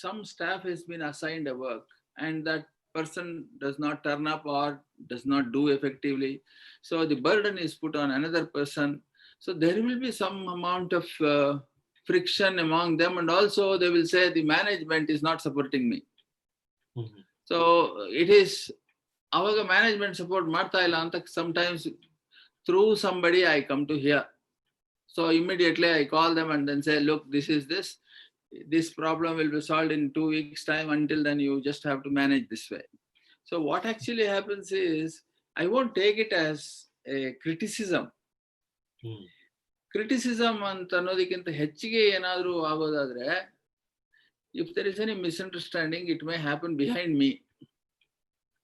some staff has been assigned a work and that person does not turn up or does not do effectively. So the burden is put on another person. So there will be some amount of friction among them, and also they will say the management is not supporting me. So it is, avaga management support marta illa anta sometimes through somebody I come to hear. So immediately I call them and then say, look, this problem will be solved in 2 weeks time. Until then, you just have to manage this way. So what actually happens is, I won't take it as a criticism. Criticism ಅಂತ ಅನ್ನೋದಕ್ಕಿಂತ ಹೆಚ್ಚಿಗೆ ಏನಾದರೂ ಆಗೋದಾದ್ರೆ, If there is any misunderstanding, it may happen behind me.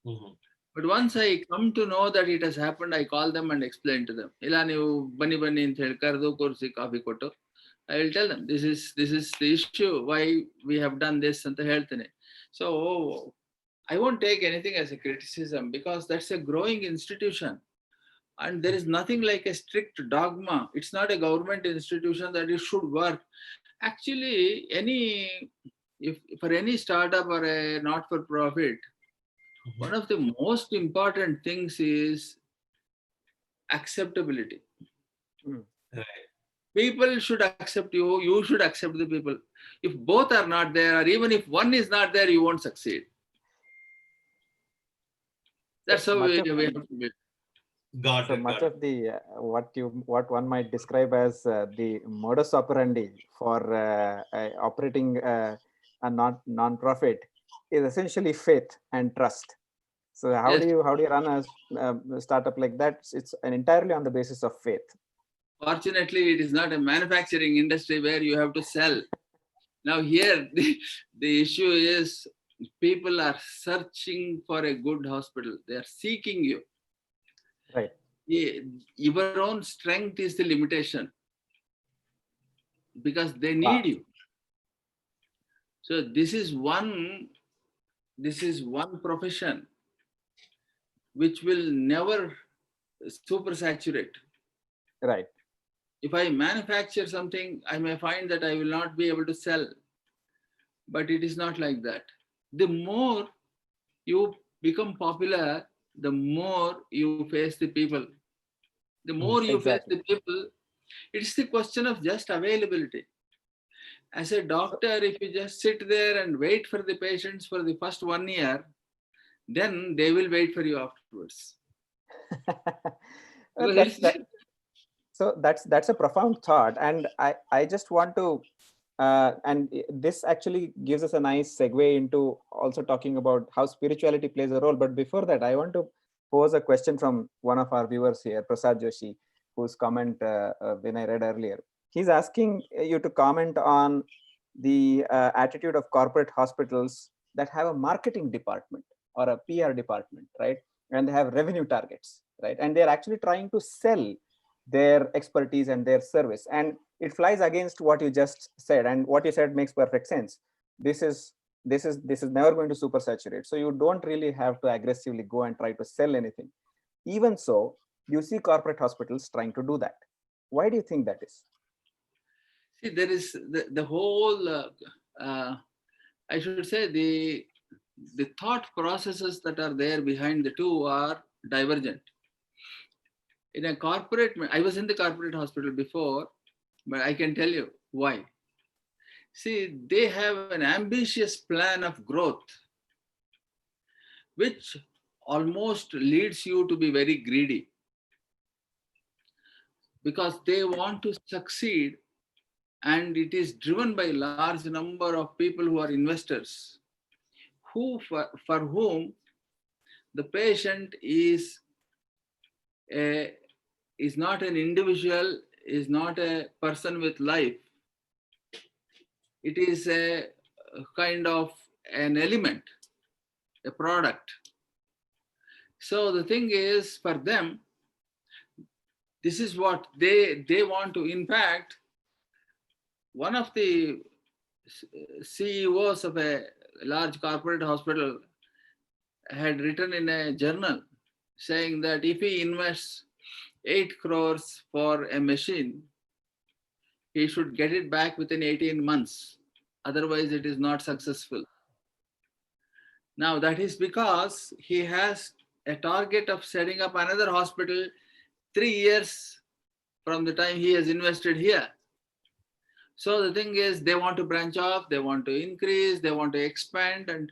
Mhm. But once I come to know that it has happened, I call them and explain to them. Ila ನೀವು ಬನ್ನಿ ಬನ್ನಿ ಅಂತ ಹೇಳಿ ಕರೆದು ಕೂರಿಸಿ ಕಾಫಿ ಕೊಟ್ಟು I will tell them this is the issue why we have done this ಅಂತ ಹೇಳ್ತೇನೆ. So I won't take anything as a criticism because that's a growing institution. And there is nothing like a strict dogma. It's not a government institution that it should work. Actually, if for any startup or a not-for-profit, one of the most important things is acceptability. Right. People should accept you, you should accept the people. If both are not there, or even if one is not there, you won't succeed. That's how we have to be. Got So it. much Got it. of the what one might describe as the modus operandi for operating a non-profit is essentially faith and trust. So how Yes. do you run a startup like that? It's entirely on the basis of faith. Fortunately, it is not a manufacturing industry where you have to sell. Now here, the issue is people are searching for a good hospital. They are seeking you. Right. Your own strength is the limitation because they Wow. need you. So this is one profession which will never supersaturate. Right. If I manufacture something, I may find that I will not be able to sell. But it is not like that. The more you become popular, the more you face the people. The more you Exactly. face the people, it's the question of just availability. As a doctor, if you just sit there and wait for the patients for the first 1 year, then they will wait for you afterwards. So that's a profound thought, and I just want to and this actually gives us a nice segue into also talking about how spirituality plays a role. But before that, I want to pose a question from one of our viewers here, Prasad Joshi, whose comment when I read earlier. He's asking you to comment on the attitude of corporate hospitals that have a marketing department or a PR department, right? And they have revenue targets, right? And they're actually trying to sell their expertise and their service. And it flies against what you just said, and what you said makes perfect sense. This is never going to supersaturate. So you don't really have to aggressively go and try to sell anything. Even so, you see corporate hospitals trying to do that. Why do you think that is? See, there is the whole, I should say, the thought processes that are there behind the two are divergent. In a corporate, I was in the corporate hospital before, but I can tell you why. See, they have an ambitious plan of growth, which almost leads you to be very greedy because they want to succeed, and it is driven by a large number of people who are investors, who for whom the patient is not an individual, is not a person with life. It is a kind of an element, a product. So the thing is, for them, this is what they want to. In fact, one of the CEOs of a large corporate hospital had written in a journal saying that if he invests 8 crores for a machine, he should get it back within 18 months. Otherwise, it is not successful. Now, that is because he has a target of setting up another hospital 3 years from the time he has invested here. So the thing is, they want to branch off, they want to increase, they want to expand. And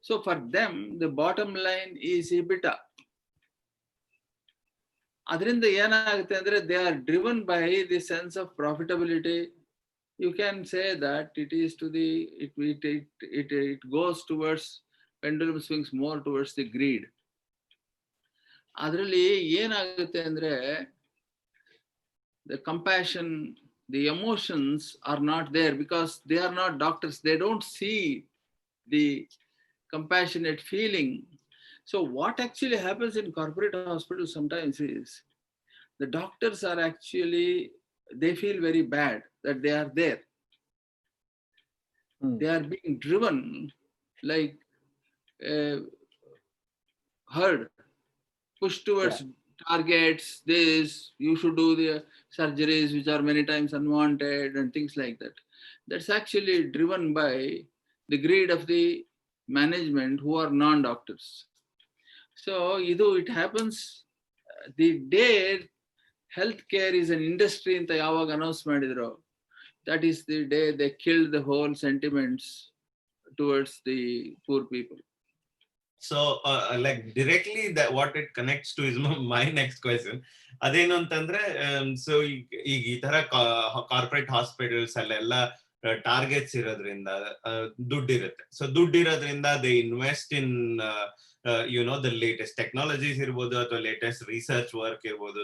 so for them, the bottom line is EBITDA. ಅದರಿಂದ ಏನಾಗುತ್ತೆ ಅಂದ್ರೆ they are driven by the sense of profitability. You can say that it is to the it goes towards, pendulum swings more towards the greed. ಅದರಲ್ಲಿ ಏನಾಗುತ್ತೆ ಅಂದ್ರೆ the compassion, the emotions are not there because they are not doctors. They don't see the compassionate feeling. So what actually happens in corporate hospitals sometimes is the doctors are actually, they feel very bad that they are there. They are being driven like a herd, pushed towards targets, this, you should do the surgeries which are many times unwanted and things like that. That's actually driven by the greed of the management who are non-doctors. So either it happens the day healthcare is an industry ಅಂತ ಯಾವಾಗ announce ಮಾಡಿದ್ರು, that is the day they killed the whole sentiments towards the poor people. So like directly that what it connects to is my next question. ಅದೇನು ಅಂತಂದ್ರೆ so ಈಗ ಈ ತರ corporate hospitals ಅಲ್ಲೆಲ್ಲ targets ಇರೋದ್ರಿಂದ ದುಡ್ಡಿರುತ್ತೆ. ಸೊ ದುಡ್ಡಿರೋದ್ರಿಂದ they invest in the latest technologies ಇರ್ಬೋದು ಅಥವಾ ಲೇಟೆಸ್ಟ್ ರಿಸರ್ಚ್ ವರ್ಕ್ ಇರ್ಬೋದು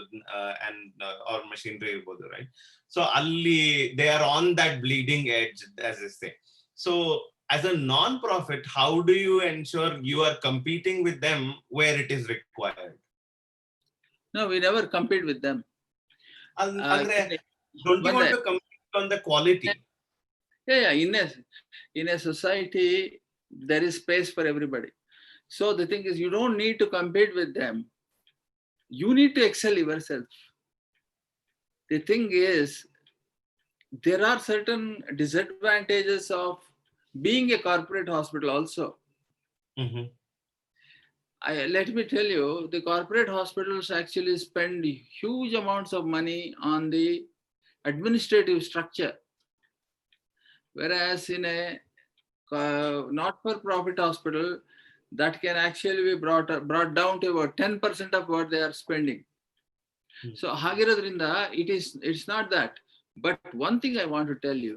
ಅಂಡ್ ಆರ್ ಮಷಿನರಿ ಇರ್ಬೋದು, ರೈಟ್? ಸೊ ಅಲ್ಲಿ they are on that bleeding edge as is say. So as a non-profit, how do you ensure you are competing with them where it is required? No, we never compete with them. Don't you want to compete on the quality? Yeah. In a society, there is space for everybody. So the thing is, you don't need to compete with them. You need to excel yourself. The thing is, there are certain disadvantages of being a corporate hospital also. Let me tell you, the corporate hospitals actually spend huge amounts of money on the administrative structure. Whereas in a not-for-profit hospital, that can actually be brought down to about 10% of what they are spending. So hagiradrinda, it's not that. But one thing I want to tell you,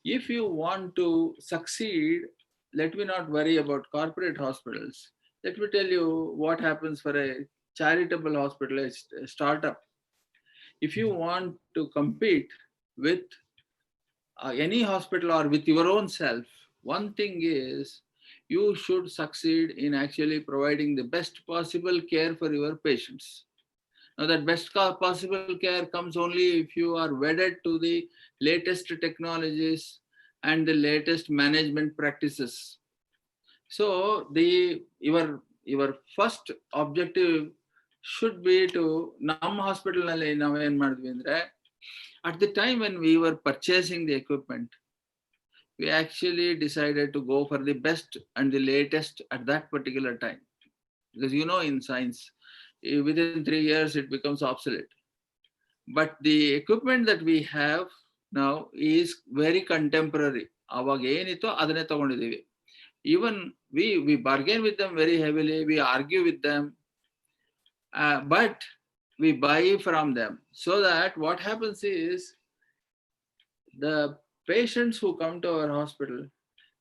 if you want to succeed, let me not worry about corporate hospitals. Let me tell you what happens for a charitable hospital, a startup. If you want to compete with any hospital or with your own self, one thing is you should succeed in actually providing the best possible care for your patients. Now, that best possible care comes only if you are wedded to the latest technologies and the latest management practices. So, your first objective should be to ನಮ್ಮ ಹಾಸ್ಪಿಟಲ್ನಲ್ಲಿ ನಾವೇನು ಮಾಡಿದ್ವಿ ಅಂದರೆ, at the time when we were purchasing the equipment, we actually decided to go for the best and the latest at that particular time. Because in science, within 3 years, it becomes obsolete. But the equipment that we have now is very contemporary. Aವಾಗ ಏನಿತ್ತು ಅದನ್ನೇ ತಗೊಂಡಿದ್ದೀವಿ. Even we bargain with them very heavily, we argue with them, but we buy from them. So that what happens is, the patients who come to our hospital,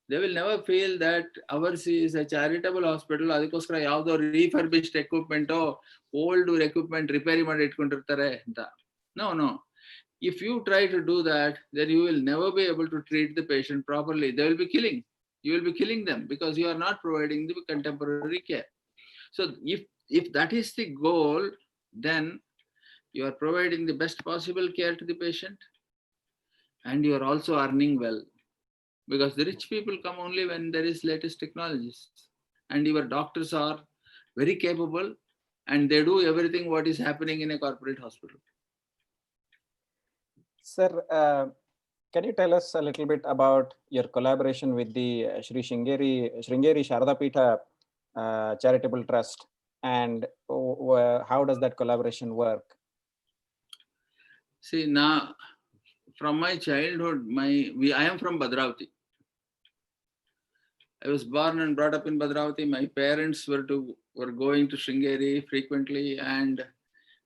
they will never feel that ours is a charitable hospital. ಅದಕ್ಕೋಸ್ಕರ ಯಾವುದೋ refurbished equipment, old equipment repair ಮಾಡಿ ಇಟ್ಕೊಂಡಿರ್ತಾರೆ ಅಂತ. No. If you try to do that, then you will never be able to treat the patient properly. They will be killing. You will be killing them because you are not providing the contemporary care. So if that is the goal, then you are providing the best possible care to the patient, and you are also earning well. Because the rich people come only when there is latest technologies, and your doctors are very capable and they do everything what is happening in a corporate hospital. Sir, can you tell us a little bit about your collaboration with the Sri Sringeri Sharada Peetha Charitable Trust, and how does that collaboration work? See, now from my childhood, I am from Bhadravati. I was born and brought up in Bhadravati. My parents were going to Sringeri frequently, and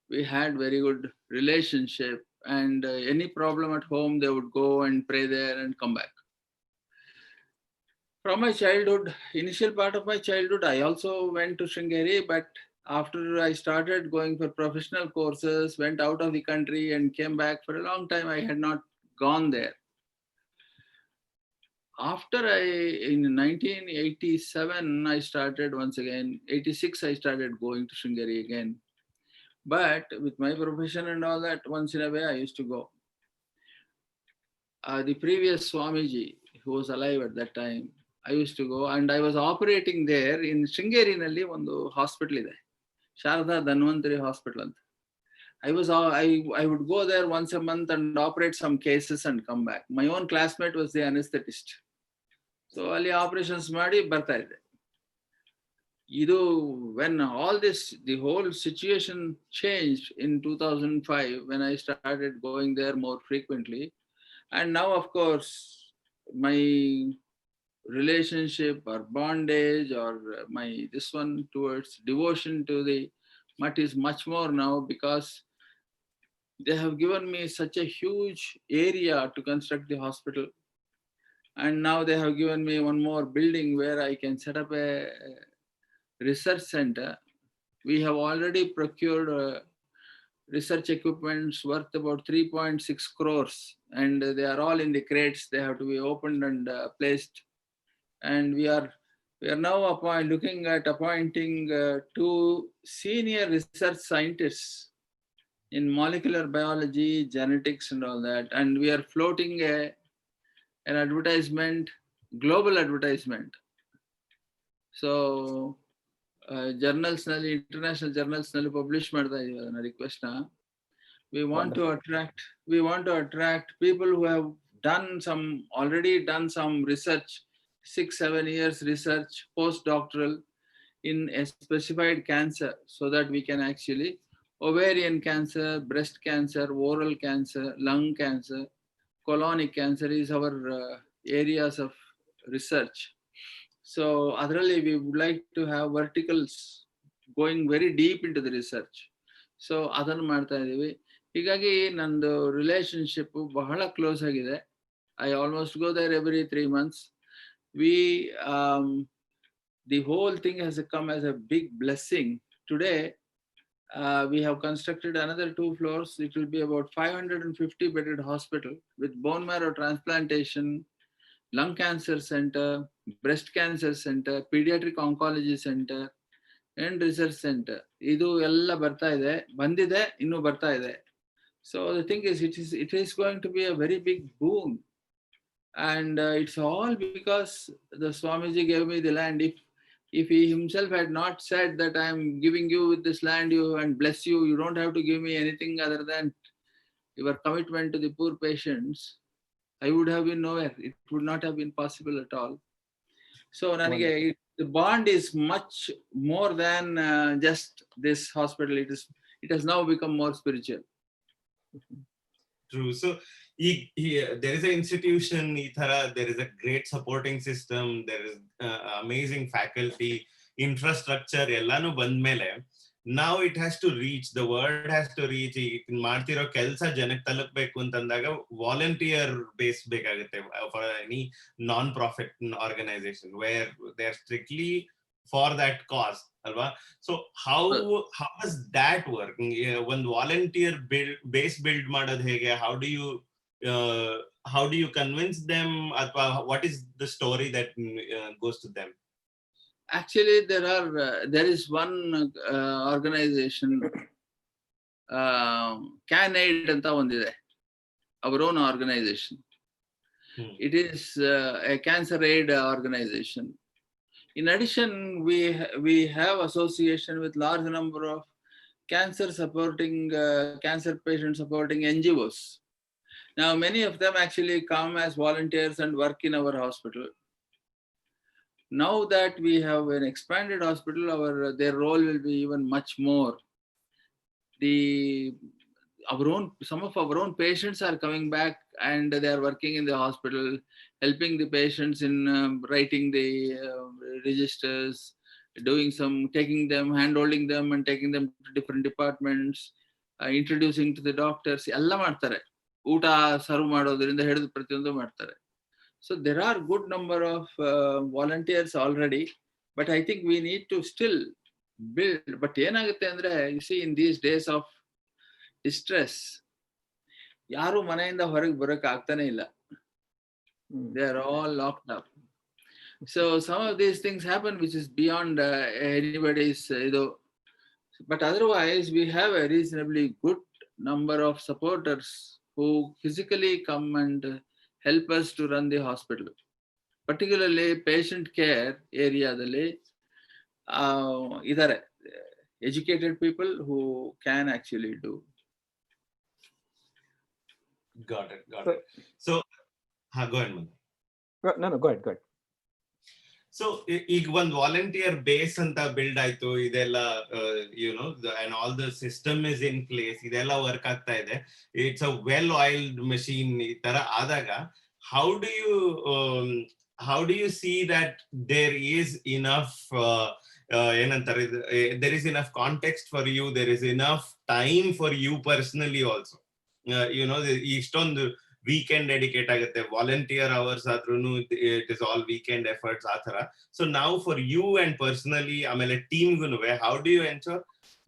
we had very good relationship. And any problem at home, they would go and pray there and come back. From my childhood, initial part of my childhood, I also went to Sringeri, but After I started going for professional courses, went out of the country and came back. For a long time, I had not gone there. After in 1987, I started once again. 86, I started going to Sringeri again. But with my profession and all that, once in a way, I used to go. The previous Swamiji, who was alive at that time, I used to go, and I was operating there in Sringeri-nalli ಒಂದು hospital ಇದೆ. Sharada Dhanvantari Hospital ಅಂತ. I would go there once a month and operate some cases and come back. My own classmate was the anesthetist. So ಅಲ್ಲಿ operations ಮಾಡಿ ಬರ್ತಾ ಇದ್ದೆ. When all this, the whole situation changed in 2005, when I started going there more frequently. And now, of course, my relationship or bondage or this one towards devotion to the mutt is much more now, because they have given me such a huge area to construct the hospital. And now they have given me one more building where I can set up a research center. We have already procured research equipments worth about 3.6 crores, and they are all in the crates. They have to be opened and placed. And we are now looking at appointing 2 senior research scientists in molecular biology, genetics, and all that. And we are floating an advertisement, global advertisement. So journals, international journals publish ಮಾಡ್ತಾ ಇದೀವಿ ಅದನ್ನ request na. We want to attract people who have already done some research, 6-7 years research, postdoctoral in a specified cancer, so that we can actually ovarian cancer, breast cancer, oral cancer, lung cancer, colonic cancer is our areas of research. So adralli we would like to have verticals going very deep into the research. So adannu ಮಾಡ್ತಾ ಇದೀವಿ. ಹೀಗಾಗಿ ನಂದು relationship ಬಹಳ close ಆಗಿದೆ. I almost go there every 3 months. The whole thing has come as a big blessing. Today, we have constructed another 2 floors. It will be about 550 bedded hospital with bone marrow transplantation, lung cancer center, breast cancer center, pediatric oncology center, and research center. Idu ella barta ide, bandide, innu barta ide. So the thing is, it is going to be a very big boon. And it's all because the Swamiji gave me the land. If he himself had not said that I am giving you with this land, you and bless you, you don't have to give me anything other than your commitment to the poor patients, I would have been nowhere. It would not have been possible at all. So the bond is much more than just this hospital. It has now become more spiritual. True. So there is an institution, there is a great supporting system, there is amazing faculty, infrastructure, ellanu bandmele now it has to reach, the word has to reach. ಮಾಡ್ತಿರೋ ಕೆಲಸ ಜನಕ್ಕೆ ತಲುಪಬೇಕು ಅಂತಂದಾಗ volunteer base ಬೇಕಾಗುತ್ತೆ for any non-profit organization where they are strictly for that cause alva. So how does that work? One volunteer base build ಮಾಡೋದು ಹೇಗೆ? How do you convince them? What is the story that goes to them? Actually, there is one organization, CanAid anta ondide, our own organization. It is a cancer aid organization. In addition, we have association with large number of cancer patient supporting NGOs. Now, many of them actually come as volunteers and work in our hospital. Now that we have an expanded hospital, their role will be even much more. Some of our own patients are coming back and they are working in the hospital, helping the patients in writing the registers, taking them, hand-holding them and taking them to different departments, introducing to the doctors. Ella ಮಾಡ್ತಾರೆ, ಊಟ serve ಮಾಡೋದ್ರಿಂದ ಹಿಡಿದು ಪ್ರತಿಯೊಂದು ಮಾಡ್ತಾರೆ. So there are good number of volunteers already, but I think we need to still build. But ಏನಾಗುತ್ತೆ ಅಂದ್ರೆ, you see, in these days of distress, ಯಾರು ಮನೆಯಿಂದ ಹೊರಗೆ ಬರಕ್ ಆಗ್ತಾನೆ ಇಲ್ಲ. They are all locked up. So some of these things happen which is beyond anybody's but otherwise we have a reasonably good number of supporters who physically come and help us to run the hospital, particularly patient care area dalli idare educated people who can actually do. Got it. So go ahead, Manu. No, go ahead. So ಈಗ ಒಂದು volunteer base ಅಂತ build ಆಯ್ತು, ಇದೆಲ್ಲ and all the system is in place, ಇದೆಲ್ಲ work ಆಗ್ತಾ ಇದೆ, it's a well oiled machine. ಈ ತರ ಆದಾಗ how do you see that there is enough ಏನಂತಾರೆ, there is enough context for you, there is enough time for you personally also. ಇಷ್ಟೊಂದು weekend dedicate ಆಗುತ್ತೆ, volunteer hours ಆದ್ರೂ it is all weekend efforts ಆ ತರ. So ನಾವು for you and personally ಆಮೇಲೆ ಟೀಮ್ಗೂ how do you ensure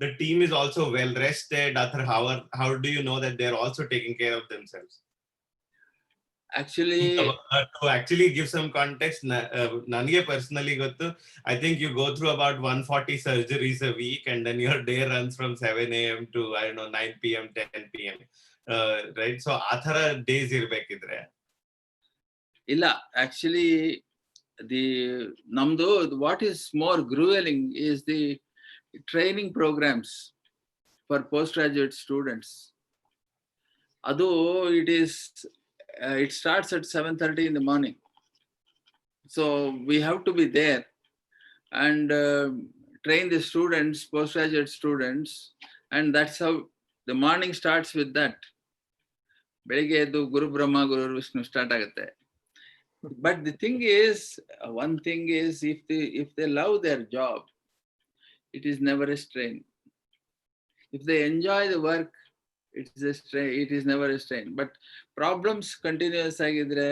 the team is also well rested? ಆ ತರ how do you know that they are also taking care of themselves? To actually give some context, ನನಗೆ personally ಗೊತ್ತು, I think you go through about 140 surgeries a week and then your day runs from 7 a.m. to 9 p.m. 10 p.m. Right? So ಆ ತರ days ಇರ್ಬೇಕಿದ್ರೆ ಇಲ್ಲ, actually namdu what is more grueling is the training programs for postgraduate students. Adu it starts at 7:30 in the morning, so we have to be there and train the students, postgraduate students, and that's how the morning starts with that. ಬೆಳಿಗ್ಗೆ ಎದ್ದು ಗುರು ಬ್ರಹ್ಮ ಗುರು Vishnu start ಆಗುತ್ತೆ. But the thing is, one thing is, if they love their job, it is never a strain. If they enjoy the work, it is never a strain. But problems continuous ಆಗಿದ್ರೆ,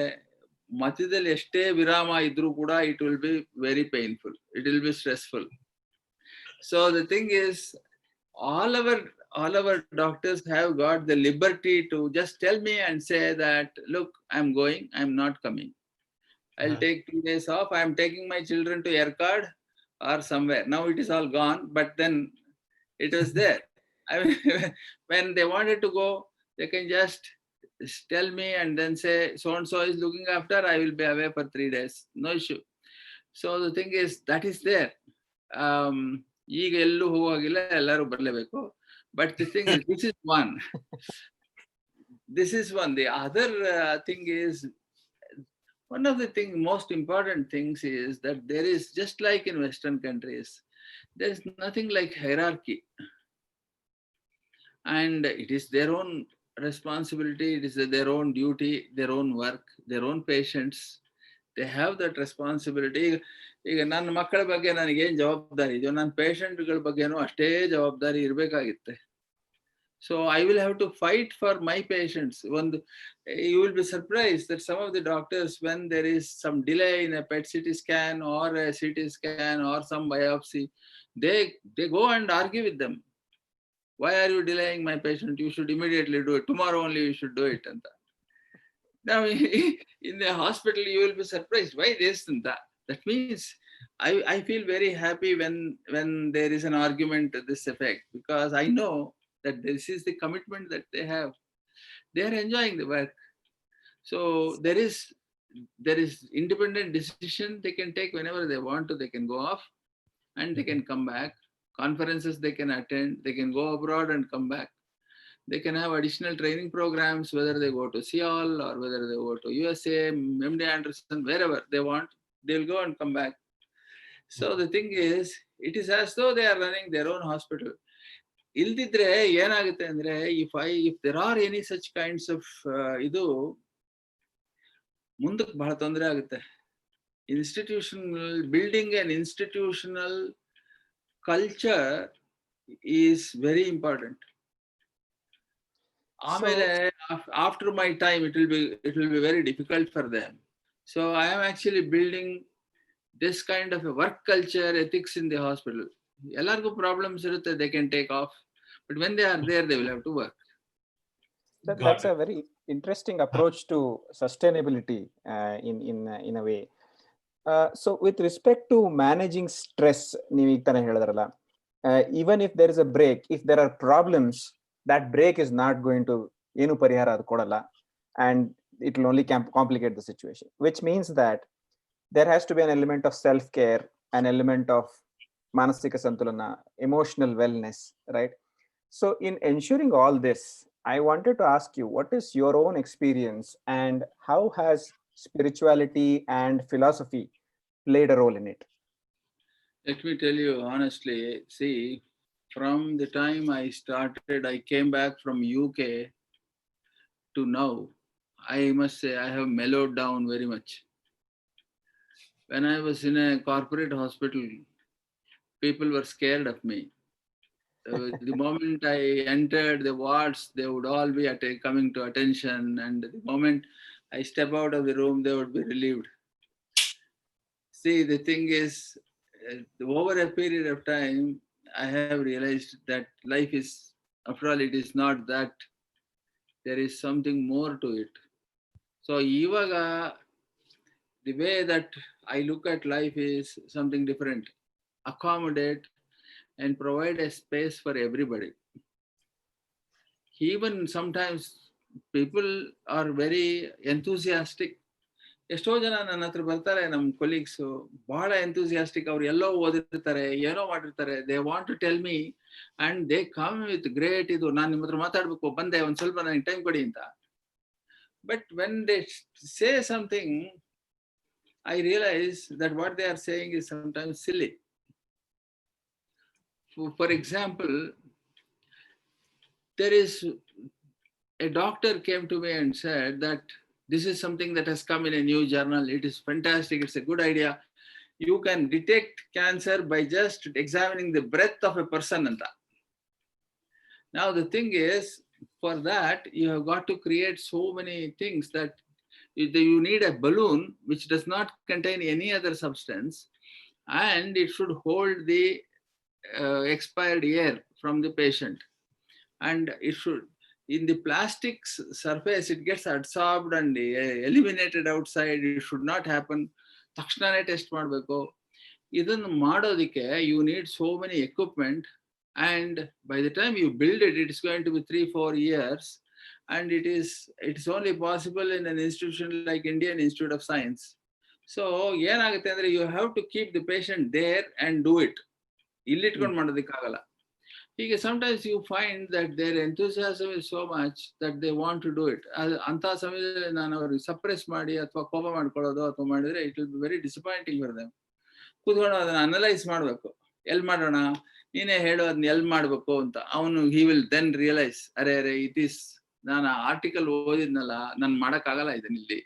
ಮಧ್ಯದಲ್ಲಿ ಎಷ್ಟೇ ವಿರಾಮ ಇದ್ರೂ ಕೂಡ it will be very painful, it will be stressful. So the thing is, all our doctors have got the liberty to just tell me and say that, look, I'm going, I'm not coming, I'll take 2 days off, I'm taking my children to Yerkad or somewhere. Now it is all gone, but then it was there. I mean, when they wanted to go, they can just tell me and then say, so and so is looking after, I will be away for 3 days, no issue. So the thing is, that is there. ಈಗ ಎಲ್ಲೂ ಹೋಗಿಲ್ಲ, ಎಲ್ಲರೂ ಬರಲೇಬೇಕು. But the thing is, this is one. The other thing is, one of the most important things is that there is, just like in Western countries, there is nothing like hierarchy. And it is their own responsibility, it is their own duty, their own work, their own patients. They have that responsibility. ಈಗ ನನ್ನ ಮಕ್ಕಳ ಬಗ್ಗೆ ನನಗೇನು ಜವಾಬ್ದಾರಿ ಇದೆಯೋ, ನನ್ನ ಪೇಷಂಟ್ಗಳ ಬಗ್ಗೆನೂ ಅಷ್ಟೇ ಜವಾಬ್ದಾರಿ ಇರಬೇಕಾಗಿತ್ತೆ. So I will have to fight for my patients. You will be surprised that some of the doctors, when there is some delay in a PET CT scan or a CT scan or some biopsy, they go and argue with them. Why are you delaying my patient? You should immediately do it. Tomorrow only you should do it. Now in the hospital you will be surprised. Why this and that? That means I feel very happy when there is an argument to this effect, because I know that this is the commitment that they have. They are enjoying the work. So there is independent decision they can take whenever they want to. They can go off and they can come back. Conferences they can attend. They can go abroad and come back. They can have additional training programs, whether they go to Seoul or whether they go to USA, MD Anderson, wherever they want, they'll go and come back. So the thing is, it is as though they are running their own hospital. ಇಲ್ದಿದ್ರೆ ಏನಾಗುತ್ತೆ ಅಂದ್ರೆ, if there are any such kinds of ಇದು ಮುಂದಕ್ಕೆ ಬಹಳ ತೊಂದರೆ ಆಗುತ್ತೆ. Building an institutional culture is very important. ಆಮೇಲೆ after my time it will be very difficult for them. So I am actually building this kind of a work culture ethics in the hospital. ಎಲ್ಲರಿಗೂ problems ಇರುತ್ತೆ, they can take off, but when they are there, they will have to work. That's a very interesting approach to sustainability in a way. So with respect to managing stress, ನೀವು ಈಗ ತಾನೇ ಹೇಳಿದ್ರಲ್ಲ, even if there is a break, if there are problems, that break is not going to ಏನು ಪರಿಹಾರ ಅದು ಕೊಡಲ್ಲ, and it will only complicate the situation, which means that there has to be an element of self-care, an element of manasika santulana, emotional wellness, right? So in ensuring all this, I wanted to ask you, what is your own experience and how has spirituality and philosophy played a role in it? Let me tell you honestly, see, from the time I started, I came back from UK to now, I must say I have mellowed down very much. When I was in a corporate hospital, people were scared of me. The moment I entered the wards, they would all be coming to attention, and the moment I step out of the room, they would be relieved. See, the thing is, over a period of time, I have realized that life is, after all, it is not that. There is something more to it. So, ivaga, the way that I look at life is something different. Accommodate and provide a space for everybody. Even sometimes people are very enthusiastic. ಎಷ್ಟೋ ಜನ ನನ್ನ ಹತ್ರ ಬರ್ತಾರೆ, ನಮ್ಮ colleagues ಬಹಳ enthusiastic, ಅವ್ರು ಎಲ್ಲೋ ಓದಿರ್ತಾರೆ, ಏನೋ ಮಾಡಿರ್ತಾರೆ, they want to tell me and they come with great, ಇದು ನಾನು ನಿಮ್ಮ ಹತ್ರ ಮಾತಾಡ್ಬೇಕು, ಬಂದೆ ಒಂದು ಸ್ವಲ್ಪ ನನಗೆ ಟೈಮ್ ಕೊಡಿ ಅಂತ. But when they say something, I realise that what they are saying is sometimes silly. For example, there is a doctor came to me and said that this is something that has come in a new journal. It is fantastic. It's a good idea. You can detect cancer by just examining the breath of a person. Now the thing is, for that you have got to create so many things that you need a balloon which does not contain any other substance, and it should hold the expired air from the patient, and it should, in the plastic surface, it gets absorbed and eliminated outside. It should not happen. Takshnane test ಮಾಡಬೇಕು. ಇದನ್ನು ಮಾಡೋದಕ್ಕೆ you need so many equipment, and by the time you build it, it's going to be 3-4 years, and it's only possible in an institution like Indian Institute of Science. So ಏನಾಗುತ್ತೆ ಅಂದ್ರೆ, you have to keep the patient there and do it. ಇಲ್ಲಿಟ್ಕೊಂಡು ಮಾಡೋದಕ್ಕಾಗಲ್ಲ. ಹೀಗೆ sometimes you find that their enthusiasm is so much that they want to do it. ಅಂತ ಸಮಯದಲ್ಲಿ ನಾನು ಅವ್ರಿಗೆ suppress ಮಾಡಿ ಅಥವಾ ಕೋಪ ಮಾಡ್ಕೊಳ್ಳೋದು ಅಥವಾ ಮಾಡಿದ್ರೆ it will be very disappointing for them. ಕೂತ್ಕೊಂಡು ಅದನ್ನ ಅನಲೈಸ್ ಮಾಡಬೇಕು, ಎಲ್ಲಿ ಮಾಡೋಣ, ನೀನೇ ಹೇಳು ಅದನ್ನ ಎಲ್ಲಿ ಮಾಡಬೇಕು ಅಂತ. ಅವನು he will then realize, ಅರೆ ಇಟ್ ಈಸ್, ನಾನು ಆರ್ಟಿಕಲ್ ಓದಿದ್ನಲ್ಲ, ನಾನು ಮಾಡೋಕ್ಕಾಗಲ್ಲ ಇದನ್ನ ಇಲ್ಲಿ.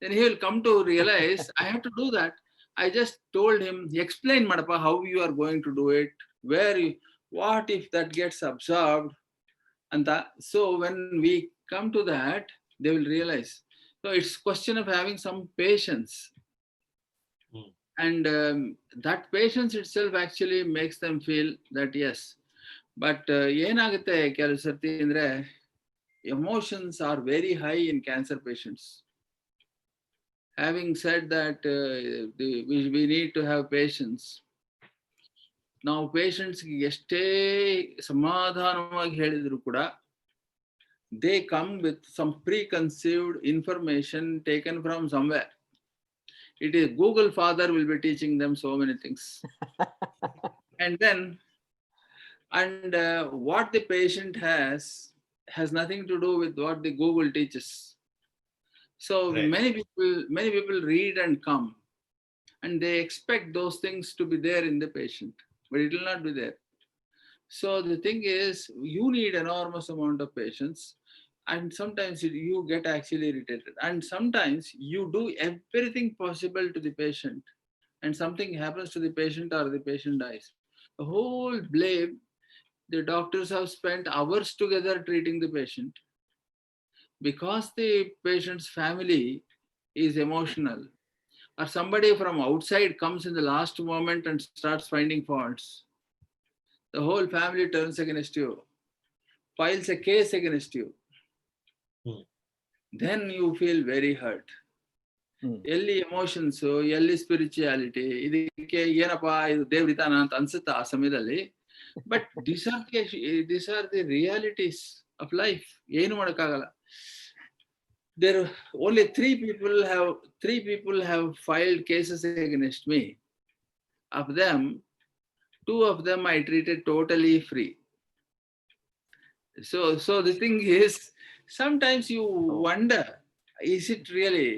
Then he will come to realize I have to do that. I just told him, explain madappa how you are going to do it, where you, what if that gets absorbed, and that. So when we come to that, they will realize. So it's question of having some patience. And that patience itself actually makes them feel that yes. But ಏನಾಗುತ್ತೆ ಕೆಲವು ಸರ್ತಿ ಅಂದ್ರೆ, emotions are very high in cancer patients. Having said that, we need to have patience. ನಾವು ಪೇಷಂಟ್ಸ್ಗೆ ಎಷ್ಟೇ ಸಮಾಧಾನವಾಗಿ ಹೇಳಿದ್ರು ಕೂಡ, they come with some preconceived information taken from somewhere. It is Google father will be teaching them so many things. And what the patient has nothing to do with what the Google teaches. So right. many people read and come, and they expect those things to be there in the patient, but it will not be there. So the thing is, you need enormous amount of patience, and sometimes you get actually irritated, and sometimes you do everything possible to the patient, and something happens to the patient or the patient dies. The whole blame, the doctors have spent hours together treating the patient. Because the patient's family is emotional, or somebody from outside comes in the last moment and starts finding faults, the whole family turns against you, files a case against you. Then you feel very hurt. ಎಲ್ಲಿ emotions, ಎಲ್ಲಿ spirituality, ಇದಕ್ಕೆ ಏನಪ್ಪಾ ಇದು ದೇವ್ರಿತಾನ ಅಂತ ಅನ್ಸುತ್ತೆ ಆ ಸಮಯದಲ್ಲಿ. But this are the realities of life. ಏನು ಮಾಡೋಕ್ಕಾಗಲ್ಲ. There only three people have filed cases against me. Of them, 2 of them I treated totally free. So the thing is, sometimes you wonder, is it really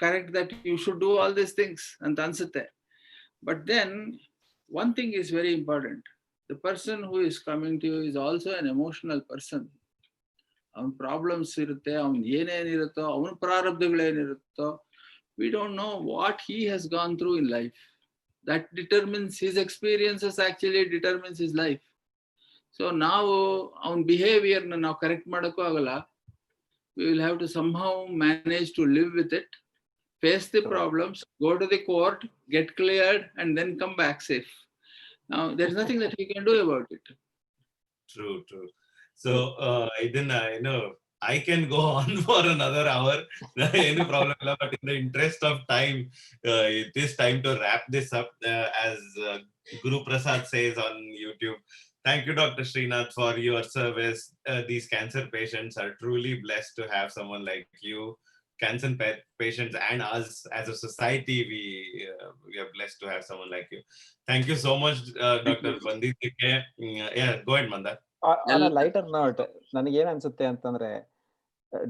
correct that you should do all these things? And ansutte. But then one thing is very important. The person who is coming to you is also an emotional person. ಅವನ problems ಇರುತ್ತೆ, ಅವನ್ ಏನೇನಿರುತ್ತೋ, ಅವನ ಪ್ರಾರಬ್ಧಗಳೇನಿರುತ್ತೋ, we don't know what he has gone through in life. That determines his experiences, actually determines his life. So ನಾವು ಅವನ ಬಿಹೇವಿಯರ್ನ ನಾವು correct ಮಾಡೋಕ್ಕೂ ಆಗಲ್ಲ. We will have to somehow manage to live with it, face the problems, go to the court, get cleared, and then come back safe. Now there's nothing that we can do about it. True. So I can go on for another hour. Any problem, but in the interest of time, it is time to wrap this up. As Guru Prasad says on YouTube, thank you, Dr. Srinath, for your service. These cancer patients are truly blessed to have someone like you. Cancer patients and us as a society, we are blessed to have someone like you. Thank you so much, Dr. Bandit. Yeah, go ahead, Mandar. On a lighter note, ನನಗೇನ್ ಅನ್ಸುತ್ತೆ ಅಂತಂದ್ರೆ,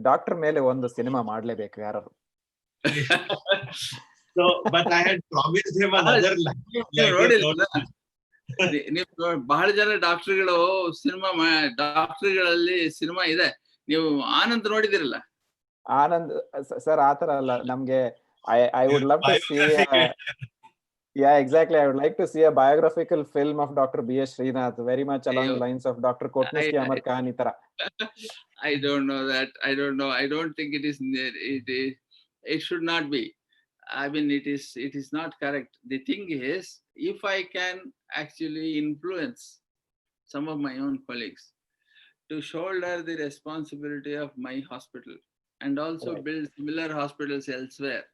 doctor ಮೇಲೆ ಒಂದು cinema ಮಾಡ್ಲೇಬೇಕು ಯಾರು. So, but I had promised him another ನೀವು ಬಹಳ ಜನ ಡಾಕ್ಟರ್ಗಳಲ್ಲಿ ಸಿನಿಮಾ ಇದೆ. ನೀವು ಆನಂದ್ ನೋಡಿದಿರಲ್ಲ? ಆನಂದ್ ಸರ್ ಆತರ ಅಲ್ಲ. ನಮ್ಗೆ I would love to see yeah, exactly. I would like to see a biographical film of Dr. B.S.Srinath, very much along the lines of Dr. Kotneski Amar Khan itara. I don't know that. I don't know. I don't think it should not be. I mean, it is not correct. The thing is, if I can actually influence some of my own colleagues to shoulder the responsibility of my hospital and also build similar hospitals elsewhere,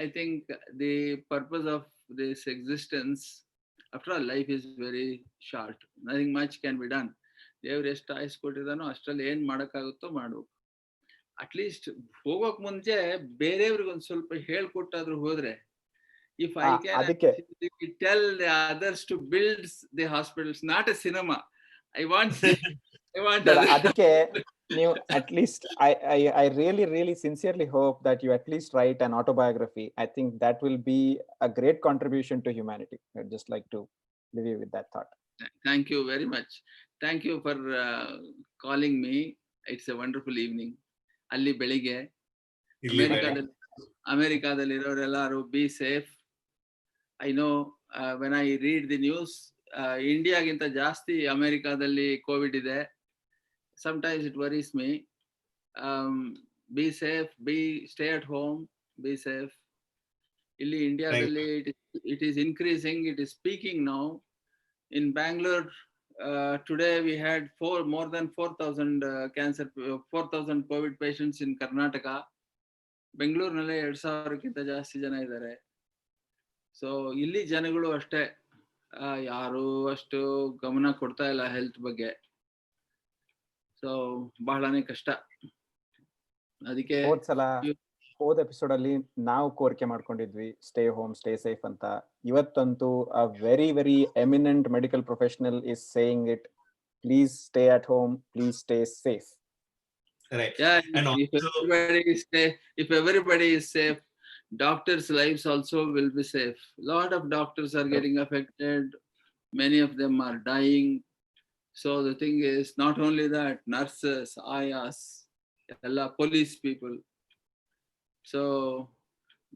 I think the purpose of this existence, after all, life is very short. Nothing much can be done. ದೇವ್ರು ಎಷ್ಟು ಆಯ್ಸ್ ಕೊಟ್ಟಿದ್ದಾನೋ ಅಷ್ಟರಲ್ಲಿ ಏನ್ ಮಾಡಕ್ಕಾಗುತ್ತೋ ಮಾಡ್ಬೇಕು. At least ಹೋಗೋಕ್ ಮುಂಚೆ ಬೇರೆಯವ್ರಿಗೆ ಒಂದ್ ಸ್ವಲ್ಪ ಹೇಳ್ಕೊಟ್ಟಾದ್ರೂ ಹೋದ್ರೆ, if I can tell the others to build the hospitals, not a cinema. I want ಅದಕ್ಕೆ ನೀವು at least I really sincerely hope that you at least write an autobiography. I think that will be a great contribution to humanity. I'd just like to leave you with that thought. Thank you very much. Thank you for calling me. It's a wonderful evening. ಅಲ್ಲಿ ಬೆಳಿಗ್ಗೆ ಅಮೆರಿಕಾದಲ್ಲಿರೋರೆಲ್ಲರೂ be safe. I know when I read the news, ಇಂಡಿಯಾಗಿಂತ ಜಾಸ್ತಿ ಅಮೆರಿಕಾದಲ್ಲಿ Covid ಇದೆ. Sometimes it worries me. Be safe, stay at home, be safe. Illi India dalli it is increasing, it is peaking now. In Bangalore, today we had more than 4,000 COVID patients in Karnataka. Bangalore nalle 2,000 ಕಿಂತ ಜಾಸ್ತಿ ಜನ ಇದ್ದಾರೆ. So ಇಲ್ಲಿ ಜನಗಳು ಅಷ್ಟೇ ಯಾರು ಅಷ್ಟು ಗಮನ ಕೊಡ್ತಾ ಇಲ್ಲ ಹೆಲ್ತ್ ಬಗ್ಗೆ. ಸೊ ಬಹಳನೇ ಕಷ್ಟ. ಅದಕ್ಕೆ ಹೋದ ಎಪಿಸೋಡ್ ಅಲ್ಲಿ ನಾವು ಕೋರಿಕೆ ಮಾಡ್ಕೊಂಡಿದ್ವಿ ಸ್ಟೇ ಹೋಮ್ ಸ್ಟೇ ಸೇಫ್ ಅಂತ. ಇವತ್ತಂತೂ a very eminent medical professional is saying it. Please stay at home, please stay safe. Right. Yeah, and if everybody is safe, doctors' lives also will be safe. A lot of doctors are getting affected. Many of them are dying. So the thing is, not only that, nurses, ayas, police people. So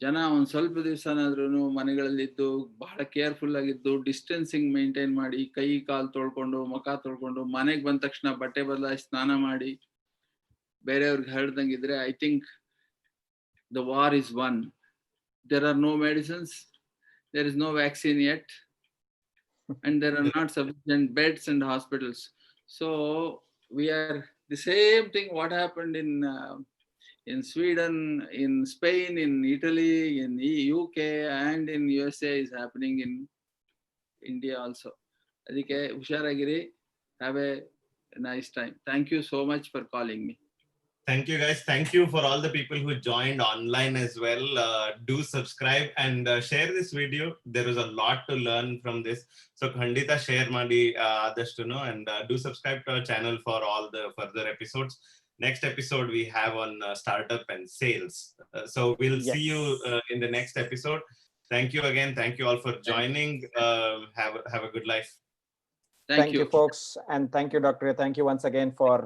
ಜನ ಒಂದ್ ಸ್ವಲ್ಪ ದಿವಸನಾದ್ರೂ ಮನೆಗಳಲ್ಲಿದ್ದು ಬಹಳ careful ಆಗಿದ್ದು distancing maintain ಮಾಡಿ, ಕೈ ಕಾಲು ತೊಳ್ಕೊಂಡು ಮುಖ ತೊಳ್ಕೊಂಡು ಮನೆಗೆ ಬಂದ ತಕ್ಷಣ ಬಟ್ಟೆ ಬದಲಾಯಿಸಿ ಸ್ನಾನ ಮಾಡಿ ಬೇರೆಯವ್ರಿಗೆ ಹರಡ್ದಂಗಿದ್ರೆ, I think the war is won. There are no medicines, there is no vaccine yet, and there are not sufficient beds and hospitals. So we are the same thing what happened in Sweden, in Spain, in Italy, in UK, and in USA is happening in India also. ಅದಕ್ಕೆ ಹುಷಾರಾಗಿರಿ. Have a nice time. Thank you so much for calling me. Thank you, guys. Thank you for all the people who joined online as well. Do subscribe and share this video. There is a lot to learn from this. So, Khandita share madi adashtu, and do subscribe to our channel for all the further episodes. Next episode we have on startup and sales. So we'll see you in the next episode. Thank you again. Thank you all for joining. Have a good life. Thank you, folks, and thank you, Dr. Thank you once again for